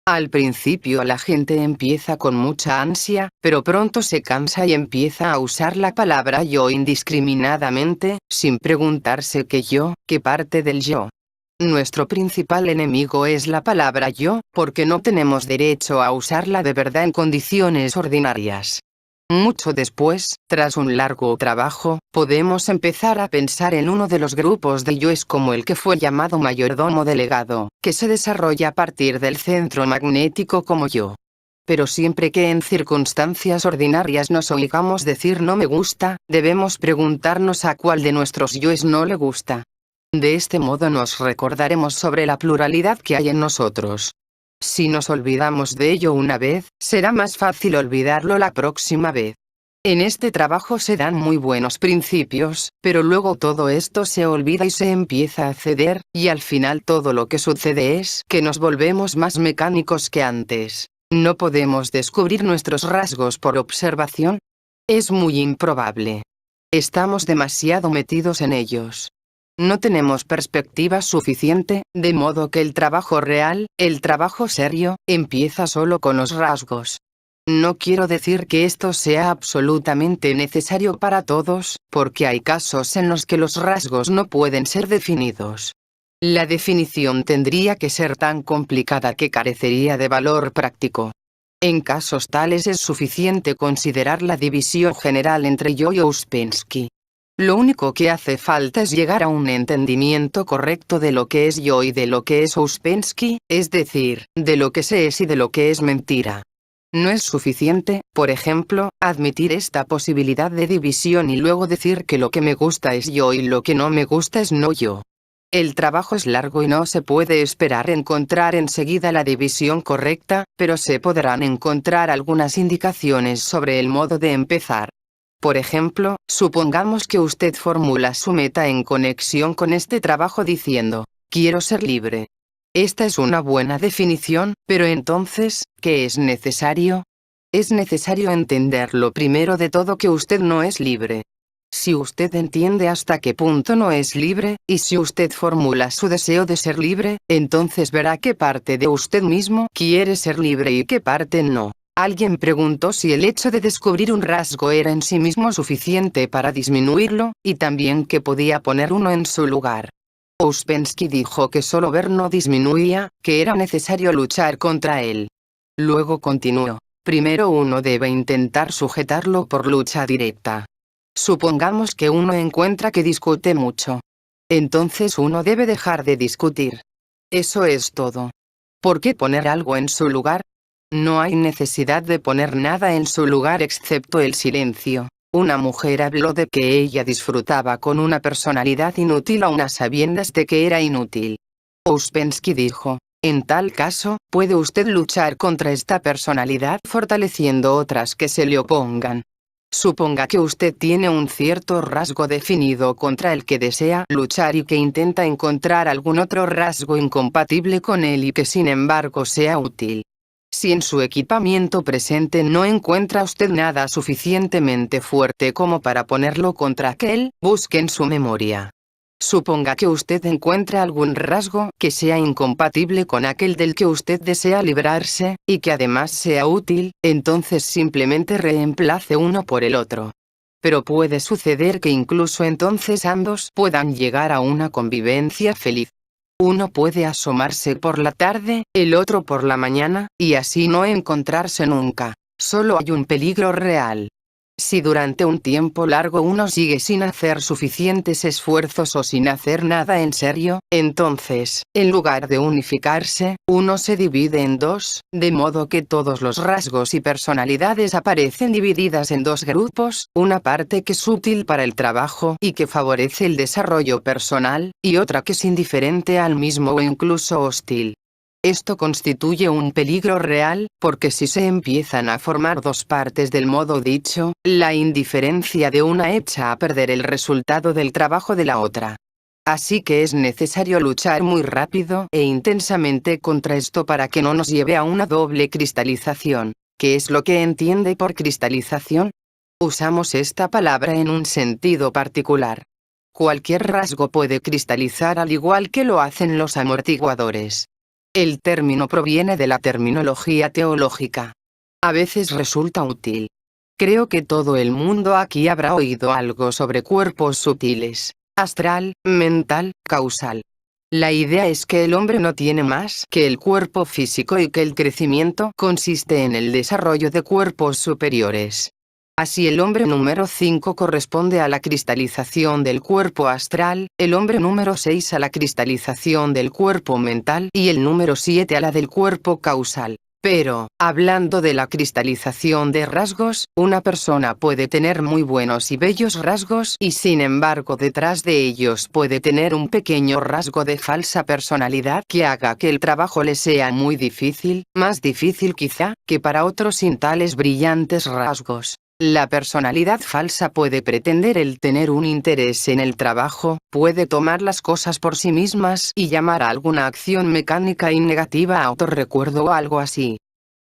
Al principio la gente empieza con mucha ansia, pero pronto se cansa y empieza a usar la palabra yo indiscriminadamente, sin preguntarse qué parte del yo. Nuestro principal enemigo es la palabra yo, porque no tenemos derecho a usarla de verdad en condiciones ordinarias. Mucho después, tras un largo trabajo, podemos empezar a pensar en uno de los grupos de yoes como el que fue llamado mayordomo delegado, que se desarrolla a partir del centro magnético como yo. Pero siempre que en circunstancias ordinarias nos oigamos decir no me gusta, debemos preguntarnos a cuál de nuestros yoes no le gusta. De este modo nos recordaremos sobre la pluralidad que hay en nosotros. Si nos olvidamos de ello una vez, será más fácil olvidarlo la próxima vez. En este trabajo se dan muy buenos principios, pero luego todo esto se olvida y se empieza a ceder, y al final todo lo que sucede es que nos volvemos más mecánicos que antes. ¿No podemos descubrir nuestros rasgos por observación? Es muy improbable. Estamos demasiado metidos en ellos. No tenemos perspectiva suficiente, de modo que el trabajo real, el trabajo serio, empieza solo con los rasgos. No quiero decir que esto sea absolutamente necesario para todos, porque hay casos en los que los rasgos no pueden ser definidos. La definición tendría que ser tan complicada que carecería de valor práctico. En casos tales es suficiente considerar la división general entre yo y Ouspensky. Lo único que hace falta es llegar a un entendimiento correcto de lo que es yo y de lo que es Ouspensky, es decir, de lo que se es y de lo que es mentira. No es suficiente, por ejemplo, admitir esta posibilidad de división y luego decir que lo que me gusta es yo y lo que no me gusta es no yo. El trabajo es largo y no se puede esperar encontrar enseguida la división correcta, pero se podrán encontrar algunas indicaciones sobre el modo de empezar. Por ejemplo, supongamos que usted formula su meta en conexión con este trabajo diciendo, quiero ser libre. Esta es una buena definición, pero entonces, ¿qué es necesario? Es necesario entender lo primero de todo que usted no es libre. Si usted entiende hasta qué punto no es libre, y si usted formula su deseo de ser libre, entonces verá qué parte de usted mismo quiere ser libre y qué parte no. Alguien preguntó si el hecho de descubrir un rasgo era en sí mismo suficiente para disminuirlo, y también que podía poner uno en su lugar. Ouspensky dijo que solo ver no disminuía, que era necesario luchar contra él. Luego continuó: primero uno debe intentar sujetarlo por lucha directa. Supongamos que uno encuentra que discute mucho. Entonces uno debe dejar de discutir. Eso es todo. ¿Por qué poner algo en su lugar? No hay necesidad de poner nada en su lugar excepto el silencio. Una mujer habló de que ella disfrutaba con una personalidad inútil aun a sabiendas de que era inútil. Ouspensky dijo: en tal caso, puede usted luchar contra esta personalidad fortaleciendo otras que se le opongan. Suponga que usted tiene un cierto rasgo definido contra el que desea luchar y que intenta encontrar algún otro rasgo incompatible con él y que sin embargo sea útil. Si en su equipamiento presente no encuentra usted nada suficientemente fuerte como para ponerlo contra aquel, busque en su memoria. Suponga que usted encuentra algún rasgo que sea incompatible con aquel del que usted desea librarse, y que además sea útil, entonces simplemente reemplace uno por el otro. Pero puede suceder que incluso entonces ambos puedan llegar a una convivencia feliz. Uno puede asomarse por la tarde, el otro por la mañana, y así no encontrarse nunca. Solo hay un peligro real. Si durante un tiempo largo uno sigue sin hacer suficientes esfuerzos o sin hacer nada en serio, entonces, en lugar de unificarse, uno se divide en dos, de modo que todos los rasgos y personalidades aparecen divididas en dos grupos, una parte que es útil para el trabajo y que favorece el desarrollo personal, y otra que es indiferente al mismo o incluso hostil. Esto constituye un peligro real, porque si se empiezan a formar dos partes del modo dicho, la indiferencia de una echa a perder el resultado del trabajo de la otra. Así que es necesario luchar muy rápido e intensamente contra esto para que no nos lleve a una doble cristalización. ¿Qué es lo que entiende por cristalización? Usamos esta palabra en un sentido particular. Cualquier rasgo puede cristalizar al igual que lo hacen los amortiguadores. El término proviene de la terminología teológica. A veces resulta útil. Creo que todo el mundo aquí habrá oído algo sobre cuerpos sutiles: astral, mental, causal. La idea es que el hombre no tiene más que el cuerpo físico y que el crecimiento consiste en el desarrollo de cuerpos superiores. Así el hombre número 5 corresponde a la cristalización del cuerpo astral, el hombre número 6 a la cristalización del cuerpo mental y el número 7 a la del cuerpo causal. Pero, hablando de la cristalización de rasgos, una persona puede tener muy buenos y bellos rasgos y sin embargo detrás de ellos puede tener un pequeño rasgo de falsa personalidad que haga que el trabajo le sea muy difícil, más difícil quizá, que para otros sin tales brillantes rasgos. La personalidad falsa puede pretender el tener un interés en el trabajo, puede tomar las cosas por sí mismas y llamar a alguna acción mecánica y negativa autorrecuerdo o algo así.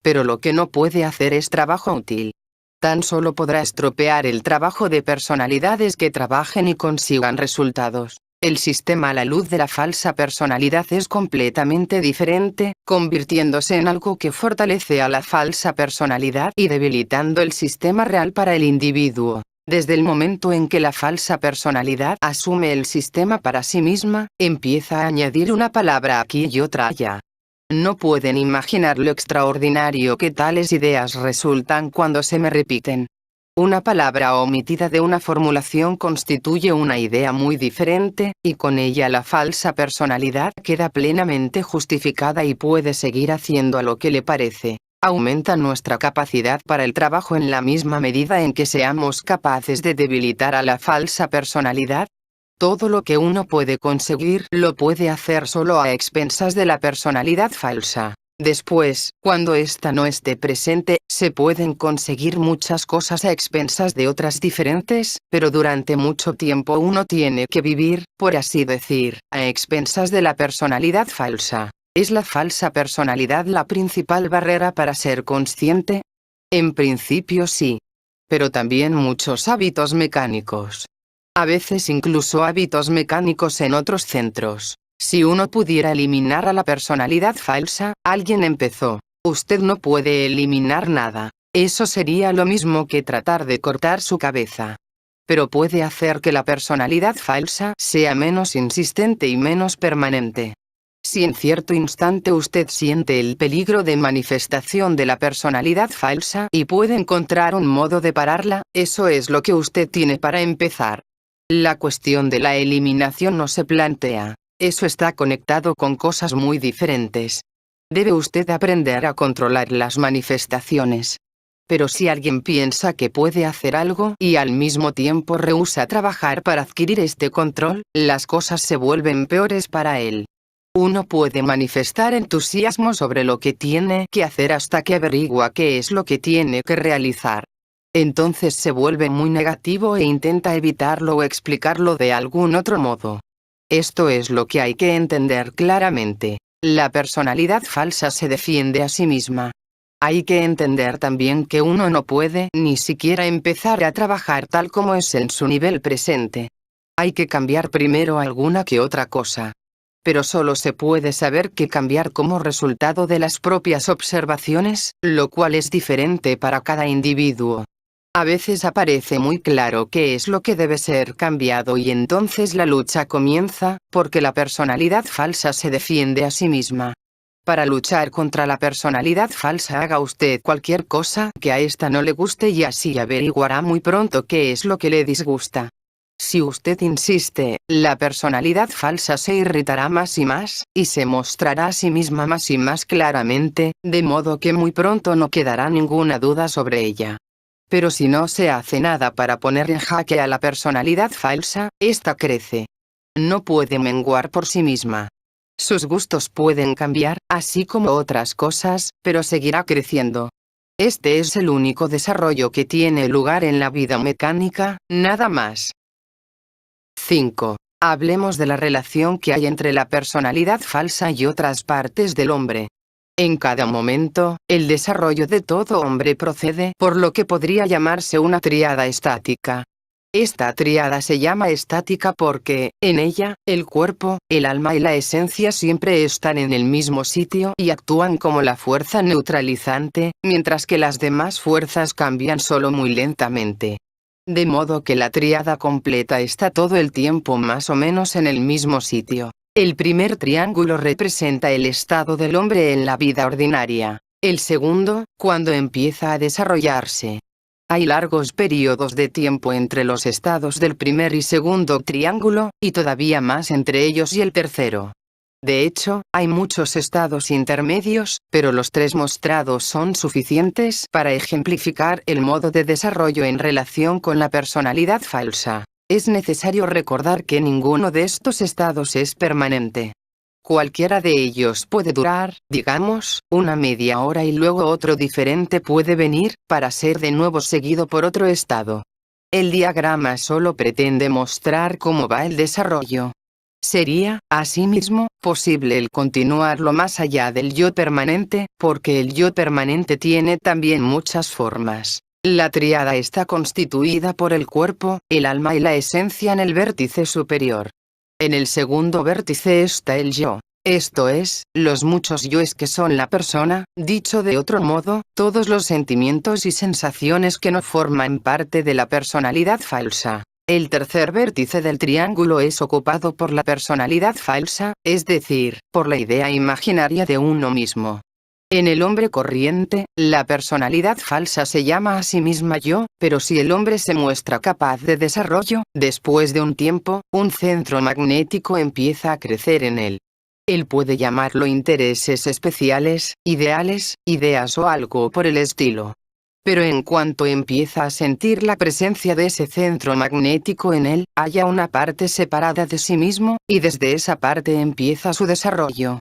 Pero lo que no puede hacer es trabajo útil. Tan solo podrá estropear el trabajo de personalidades que trabajen y consigan resultados. El sistema a la luz de la falsa personalidad es completamente diferente, convirtiéndose en algo que fortalece a la falsa personalidad y debilitando el sistema real para el individuo. Desde el momento en que la falsa personalidad asume el sistema para sí misma, empieza a añadir una palabra aquí y otra allá. No pueden imaginar lo extraordinario que tales ideas resultan cuando se me repiten. Una palabra omitida de una formulación constituye una idea muy diferente, y con ella la falsa personalidad queda plenamente justificada y puede seguir haciendo lo que le parece. Aumenta nuestra capacidad para el trabajo en la misma medida en que seamos capaces de debilitar a la falsa personalidad. Todo lo que uno puede conseguir lo puede hacer solo a expensas de la personalidad falsa. Después, cuando ésta no esté presente, se pueden conseguir muchas cosas a expensas de otras diferentes, pero durante mucho tiempo uno tiene que vivir, por así decir, a expensas de la personalidad falsa. ¿Es la falsa personalidad la principal barrera para ser consciente? En principio sí. Pero también muchos hábitos mecánicos. A veces incluso hábitos mecánicos en otros centros. Si uno pudiera eliminar a la personalidad falsa, alguien empezó. Usted no puede eliminar nada. Eso sería lo mismo que tratar de cortar su cabeza. Pero puede hacer que la personalidad falsa sea menos insistente y menos permanente. Si en cierto instante usted siente el peligro de manifestación de la personalidad falsa y puede encontrar un modo de pararla, eso es lo que usted tiene para empezar. La cuestión de la eliminación no se plantea. Eso está conectado con cosas muy diferentes. Debe usted aprender a controlar las manifestaciones. Pero si alguien piensa que puede hacer algo y al mismo tiempo rehúsa trabajar para adquirir este control, las cosas se vuelven peores para él. Uno puede manifestar entusiasmo sobre lo que tiene que hacer hasta que averigua qué es lo que tiene que realizar. Entonces se vuelve muy negativo e intenta evitarlo o explicarlo de algún otro modo. Esto es lo que hay que entender claramente. La personalidad falsa se defiende a sí misma. Hay que entender también que uno no puede ni siquiera empezar a trabajar tal como es en su nivel presente. Hay que cambiar primero alguna que otra cosa. Pero solo se puede saber qué cambiar como resultado de las propias observaciones, lo cual es diferente para cada individuo. A veces aparece muy claro qué es lo que debe ser cambiado y entonces la lucha comienza, porque la personalidad falsa se defiende a sí misma. Para luchar contra la personalidad falsa haga usted cualquier cosa que a esta no le guste y así averiguará muy pronto qué es lo que le disgusta. Si usted insiste, la personalidad falsa se irritará más y se mostrará a sí misma más y más claramente, de modo que muy pronto no quedará ninguna duda sobre ella. Pero si no se hace nada para poner en jaque a la personalidad falsa, esta crece. No puede menguar por sí misma. Sus gustos pueden cambiar, así como otras cosas, pero seguirá creciendo. Este es el único desarrollo que tiene lugar en la vida mecánica, nada más. 5. Hablemos de la relación que hay entre la personalidad falsa y otras partes del hombre. En cada momento, el desarrollo de todo hombre procede por lo que podría llamarse una tríada estática. Esta tríada se llama estática porque, en ella, el cuerpo, el alma y la esencia siempre están en el mismo sitio y actúan como la fuerza neutralizante, mientras que las demás fuerzas cambian solo muy lentamente. De modo que la tríada completa está todo el tiempo más o menos en el mismo sitio. El primer triángulo representa el estado del hombre en la vida ordinaria. El segundo, cuando empieza a desarrollarse. Hay largos periodos de tiempo entre los estados del primer y segundo triángulo, y todavía más entre ellos y el tercero. De hecho, hay muchos estados intermedios, pero los tres mostrados son suficientes para ejemplificar el modo de desarrollo en relación con la personalidad falsa. Es necesario recordar que ninguno de estos estados es permanente. Cualquiera de ellos puede durar, digamos, una media hora y luego otro diferente puede venir, para ser de nuevo seguido por otro estado. El diagrama solo pretende mostrar cómo va el desarrollo. Sería, asimismo, posible el continuarlo más allá del yo permanente, porque el yo permanente tiene también muchas formas. La tríada está constituida por el cuerpo, el alma y la esencia en el vértice superior. En el segundo vértice está el yo. Esto es, los muchos yoes que son la persona, dicho de otro modo, todos los sentimientos y sensaciones que no forman parte de la personalidad falsa. El tercer vértice del triángulo es ocupado por la personalidad falsa, es decir, por la idea imaginaria de uno mismo. En el hombre corriente, la personalidad falsa se llama a sí misma yo, pero si el hombre se muestra capaz de desarrollo, después de un tiempo, un centro magnético empieza a crecer en él. Él puede llamarlo intereses especiales, ideales, ideas o algo por el estilo. Pero en cuanto empieza a sentir la presencia de ese centro magnético en él, haya una parte separada de sí mismo, y desde esa parte empieza su desarrollo,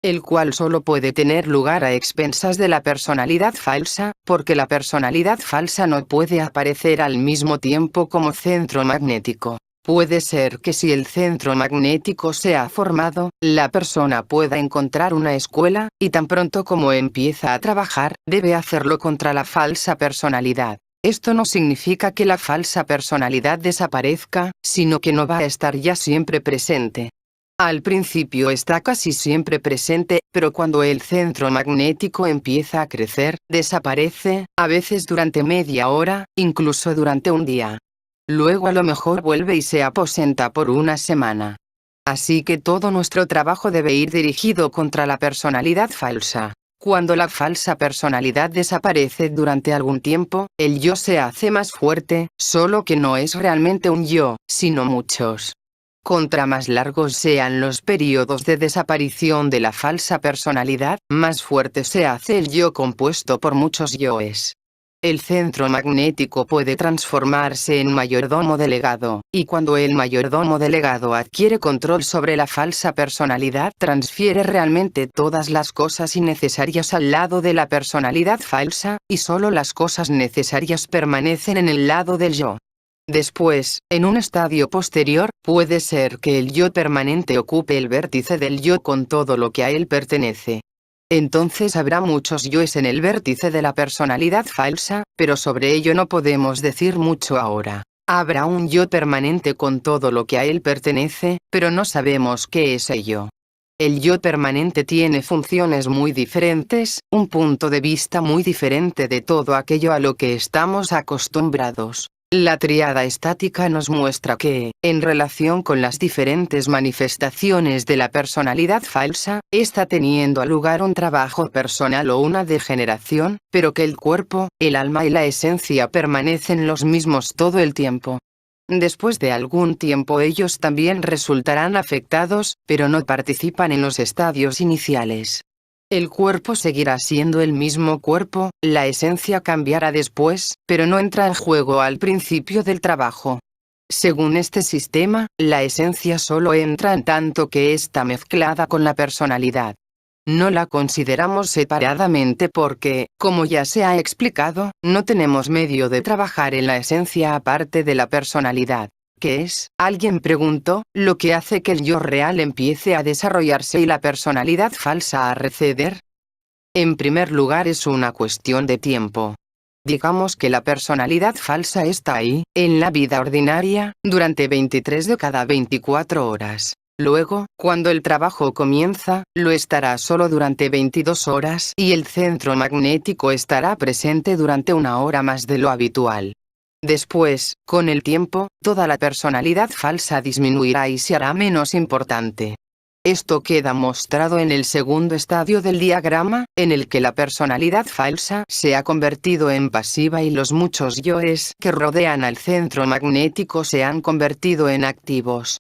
el cual solo puede tener lugar a expensas de la personalidad falsa, porque la personalidad falsa no puede aparecer al mismo tiempo como centro magnético. Puede ser que si el centro magnético se ha formado, la persona pueda encontrar una escuela, y tan pronto como empieza a trabajar, debe hacerlo contra la falsa personalidad. Esto no significa que la falsa personalidad desaparezca, sino que no va a estar ya siempre presente. Al principio está casi siempre presente, pero cuando el centro magnético empieza a crecer, desaparece, a veces durante media hora, incluso durante un día. Luego a lo mejor vuelve y se aposenta por una semana. Así que todo nuestro trabajo debe ir dirigido contra la personalidad falsa. Cuando la falsa personalidad desaparece durante algún tiempo, el yo se hace más fuerte, solo que no es realmente un yo, sino muchos. Contra más largos sean los periodos de desaparición de la falsa personalidad, más fuerte se hace el yo compuesto por muchos yoes. el centro magnético puede transformarse en mayordomo delegado, y cuando el mayordomo delegado adquiere control sobre la falsa personalidad, transfiere realmente todas las cosas innecesarias al lado de la personalidad falsa, y solo las cosas necesarias permanecen en el lado del yo. Después, en un estadio posterior, puede ser que el yo permanente ocupe el vértice del yo con todo lo que a él pertenece. Entonces habrá muchos yoes en el vértice de la personalidad falsa, pero sobre ello no podemos decir mucho ahora. Habrá un yo permanente con todo lo que a él pertenece, pero no sabemos qué es ello. El yo permanente tiene funciones muy diferentes, un punto de vista muy diferente de todo aquello a lo que estamos acostumbrados. La tríada estática nos muestra que, en relación con las diferentes manifestaciones de la personalidad falsa, está teniendo lugar un trabajo personal o una degeneración, pero que el cuerpo, el alma y la esencia permanecen los mismos todo el tiempo. Después de algún tiempo ellos también resultarán afectados, pero no participan en los estadios iniciales. El cuerpo seguirá siendo el mismo cuerpo, la esencia cambiará después, pero no entra en juego al principio del trabajo. Según este sistema, la esencia solo entra en tanto que está mezclada con la personalidad. No la consideramos separadamente porque, como ya se ha explicado, no tenemos medio de trabajar en la esencia aparte de la personalidad. ¿Qué es? Alguien preguntó, lo que hace que el yo real empiece a desarrollarse y la personalidad falsa a receder. En primer lugar es una cuestión de tiempo. Digamos que la personalidad falsa está ahí, en la vida ordinaria, durante 23 de cada 24 horas. Luego, cuando el trabajo comienza, lo estará solo durante 22 horas y el centro magnético estará presente durante una hora más de lo habitual. Después, con el tiempo, toda la personalidad falsa disminuirá y se hará menos importante. Esto queda mostrado en el segundo estadio del diagrama, en el que la personalidad falsa se ha convertido en pasiva y los muchos yoes que rodean al centro magnético se han convertido en activos.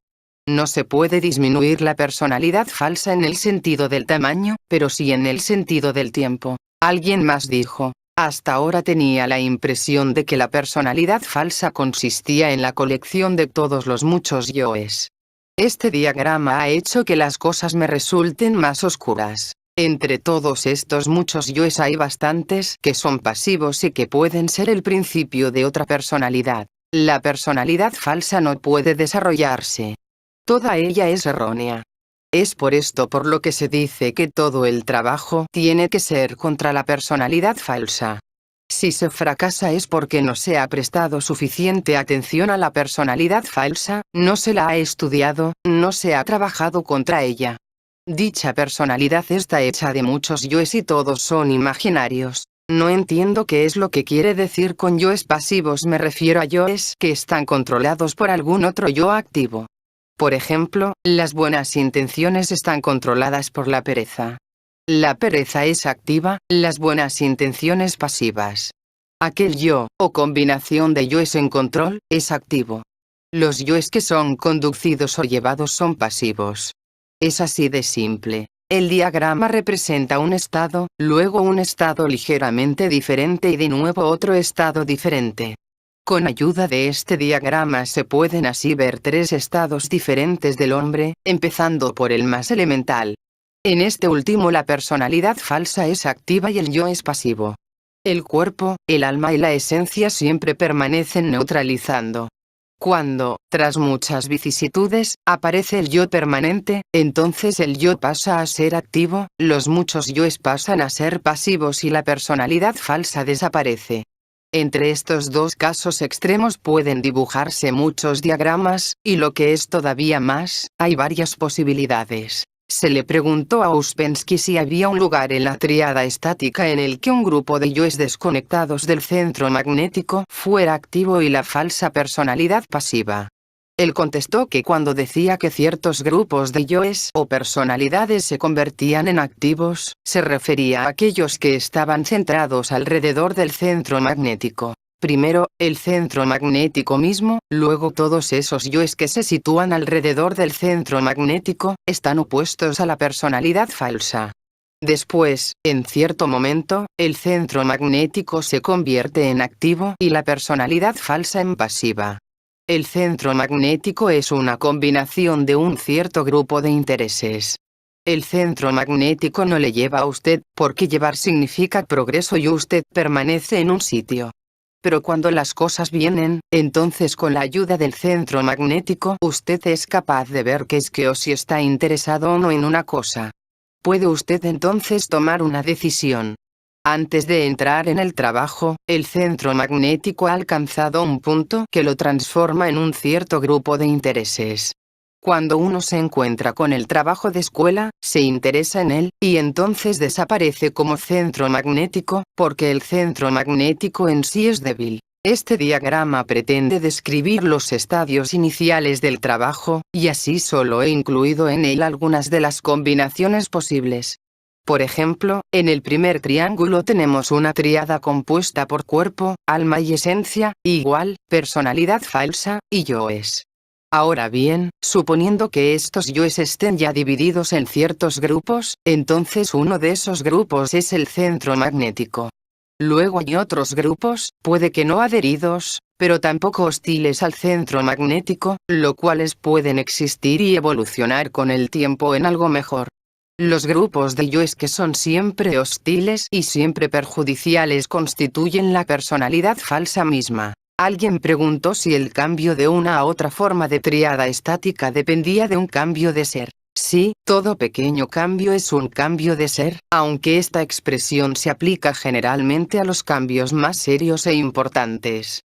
No se puede disminuir la personalidad falsa en el sentido del tamaño, pero sí en el sentido del tiempo. Alguien más dijo, hasta ahora tenía la impresión de que la personalidad falsa consistía en la colección de todos los muchos yoes. Este diagrama ha hecho que las cosas me resulten más oscuras. Entre todos estos muchos yoes hay bastantes que son pasivos y que pueden ser el principio de otra personalidad. La personalidad falsa no puede desarrollarse. Toda ella es errónea. Es por esto por lo que se dice que todo el trabajo tiene que ser contra la personalidad falsa. Si se fracasa es porque no se ha prestado suficiente atención a la personalidad falsa, no se la ha estudiado, no se ha trabajado contra ella. Dicha personalidad está hecha de muchos yoes y todos son imaginarios. No entiendo qué es lo que quiere decir con yoes pasivos. Me refiero a yoes que están controlados por algún otro yo activo. Por ejemplo, las buenas intenciones están controladas por la pereza. La pereza es activa, las buenas intenciones pasivas. Aquel yo, o combinación de yoes en control, es activo. Los yoes que son conducidos o llevados son pasivos. Es así de simple. El diagrama representa un estado, luego un estado ligeramente diferente y de nuevo otro estado diferente. Con ayuda de este diagrama se pueden así ver tres estados diferentes del hombre, empezando por el más elemental. En este último la personalidad falsa es activa y el yo es pasivo. El cuerpo, el alma y la esencia siempre permanecen neutralizando. Cuando, tras muchas vicisitudes, aparece el yo permanente, entonces el yo pasa a ser activo, los muchos yoes pasan a ser pasivos y la personalidad falsa desaparece. Entre estos dos casos extremos pueden dibujarse muchos diagramas, y lo que es todavía más, hay varias posibilidades. Se le preguntó a Ouspensky si había un lugar en la tríada estática en el que un grupo de yoes desconectados del centro magnético fuera activo y la falsa personalidad pasiva. Él contestó que cuando decía que ciertos grupos de yoes o personalidades se convertían en activos, se refería a aquellos que estaban centrados alrededor del centro magnético. Primero, el centro magnético mismo, luego todos esos yoes que se sitúan alrededor del centro magnético, están opuestos a la personalidad falsa. Después, en cierto momento, el centro magnético se convierte en activo y la personalidad falsa en pasiva. El centro magnético es una combinación de un cierto grupo de intereses. El centro magnético no le lleva a usted, porque llevar significa progreso y usted permanece en un sitio. Pero cuando las cosas vienen, entonces con la ayuda del centro magnético usted es capaz de ver qué es que o si está interesado o no en una cosa. Puede usted entonces tomar una decisión. Antes de entrar en el trabajo, el centro magnético ha alcanzado un punto que lo transforma en un cierto grupo de intereses. Cuando uno se encuentra con el trabajo de escuela, se interesa en él, y entonces desaparece como centro magnético, porque el centro magnético en sí es débil. Este diagrama pretende describir los estadios iniciales del trabajo, y así solo he incluido en él algunas de las combinaciones posibles. Por ejemplo, en el primer triángulo tenemos una tríada compuesta por cuerpo, alma y esencia, igual, personalidad falsa, y yoes. Ahora bien, suponiendo que estos yoes estén ya divididos en ciertos grupos, entonces uno de esos grupos es el centro magnético. Luego hay otros grupos, puede que no adheridos, pero tampoco hostiles al centro magnético, los cuales pueden existir y evolucionar con el tiempo en algo mejor. Los grupos de yoes que son siempre hostiles y siempre perjudiciales constituyen la personalidad falsa misma. Alguien preguntó si el cambio de una a otra forma de tríada estática dependía de un cambio de ser. Sí, todo pequeño cambio es un cambio de ser, aunque esta expresión se aplica generalmente a los cambios más serios e importantes.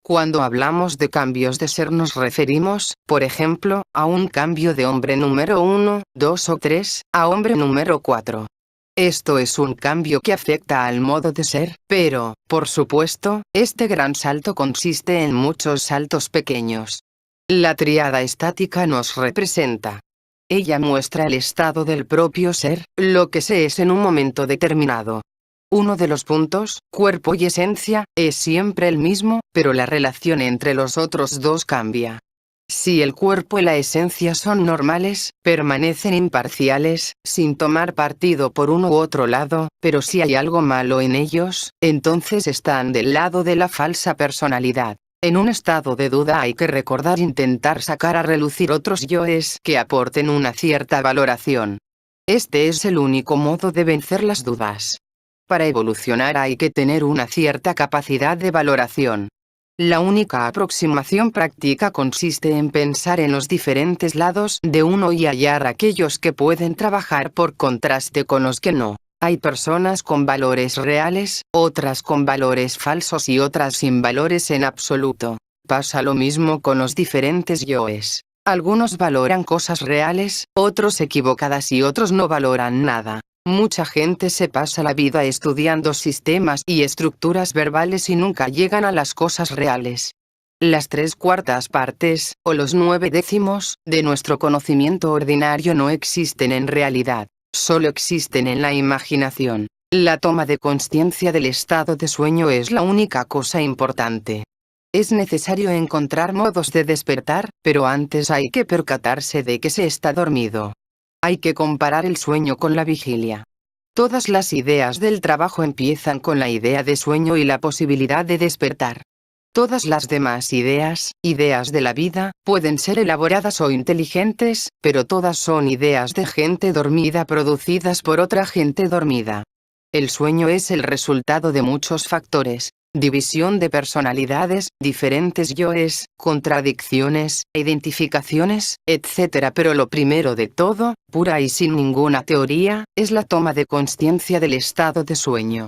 Cuando hablamos de cambios de ser nos referimos, por ejemplo, a un cambio de hombre número 1, 2 o 3, a hombre número 4. Esto es un cambio que afecta al modo de ser, pero, por supuesto, este gran salto consiste en muchos saltos pequeños. La tríada estática nos representa. Ella muestra el estado del propio ser, lo que se es en un momento determinado. Uno de los puntos, cuerpo y esencia, es siempre el mismo, pero la relación entre los otros dos cambia. Si el cuerpo y la esencia son normales, permanecen imparciales, sin tomar partido por uno u otro lado, pero si hay algo malo en ellos, entonces están del lado de la falsa personalidad. En un estado de duda hay que recordar intentar sacar a relucir otros yoes que aporten una cierta valoración. Este es el único modo de vencer las dudas. Para evolucionar hay que tener una cierta capacidad de valoración. La única aproximación práctica consiste en pensar en los diferentes lados de uno y hallar aquellos que pueden trabajar por contraste con los que no. Hay personas con valores reales, otras con valores falsos y otras sin valores en absoluto. Pasa lo mismo con los diferentes yoes. Algunos valoran cosas reales, otros equivocadas y otros no valoran nada. Mucha gente se pasa la vida estudiando sistemas y estructuras verbales y nunca llegan a las cosas reales. Las 3/4 partes, o los 9/10, de nuestro conocimiento ordinario no existen en realidad, solo existen en la imaginación. La toma de conciencia del estado de sueño es la única cosa importante. Es necesario encontrar modos de despertar, pero antes hay que percatarse de que se está dormido. Hay que comparar el sueño con la vigilia. Todas las ideas del trabajo empiezan con la idea de sueño y la posibilidad de despertar. Todas las demás ideas de la vida, pueden ser elaboradas o inteligentes, pero todas son ideas de gente dormida producidas por otra gente dormida. El sueño es el resultado de muchos factores. División de personalidades, diferentes yoes, contradicciones, identificaciones, etc. Pero lo primero de todo, pura y sin ninguna teoría, es la toma de conciencia del estado de sueño.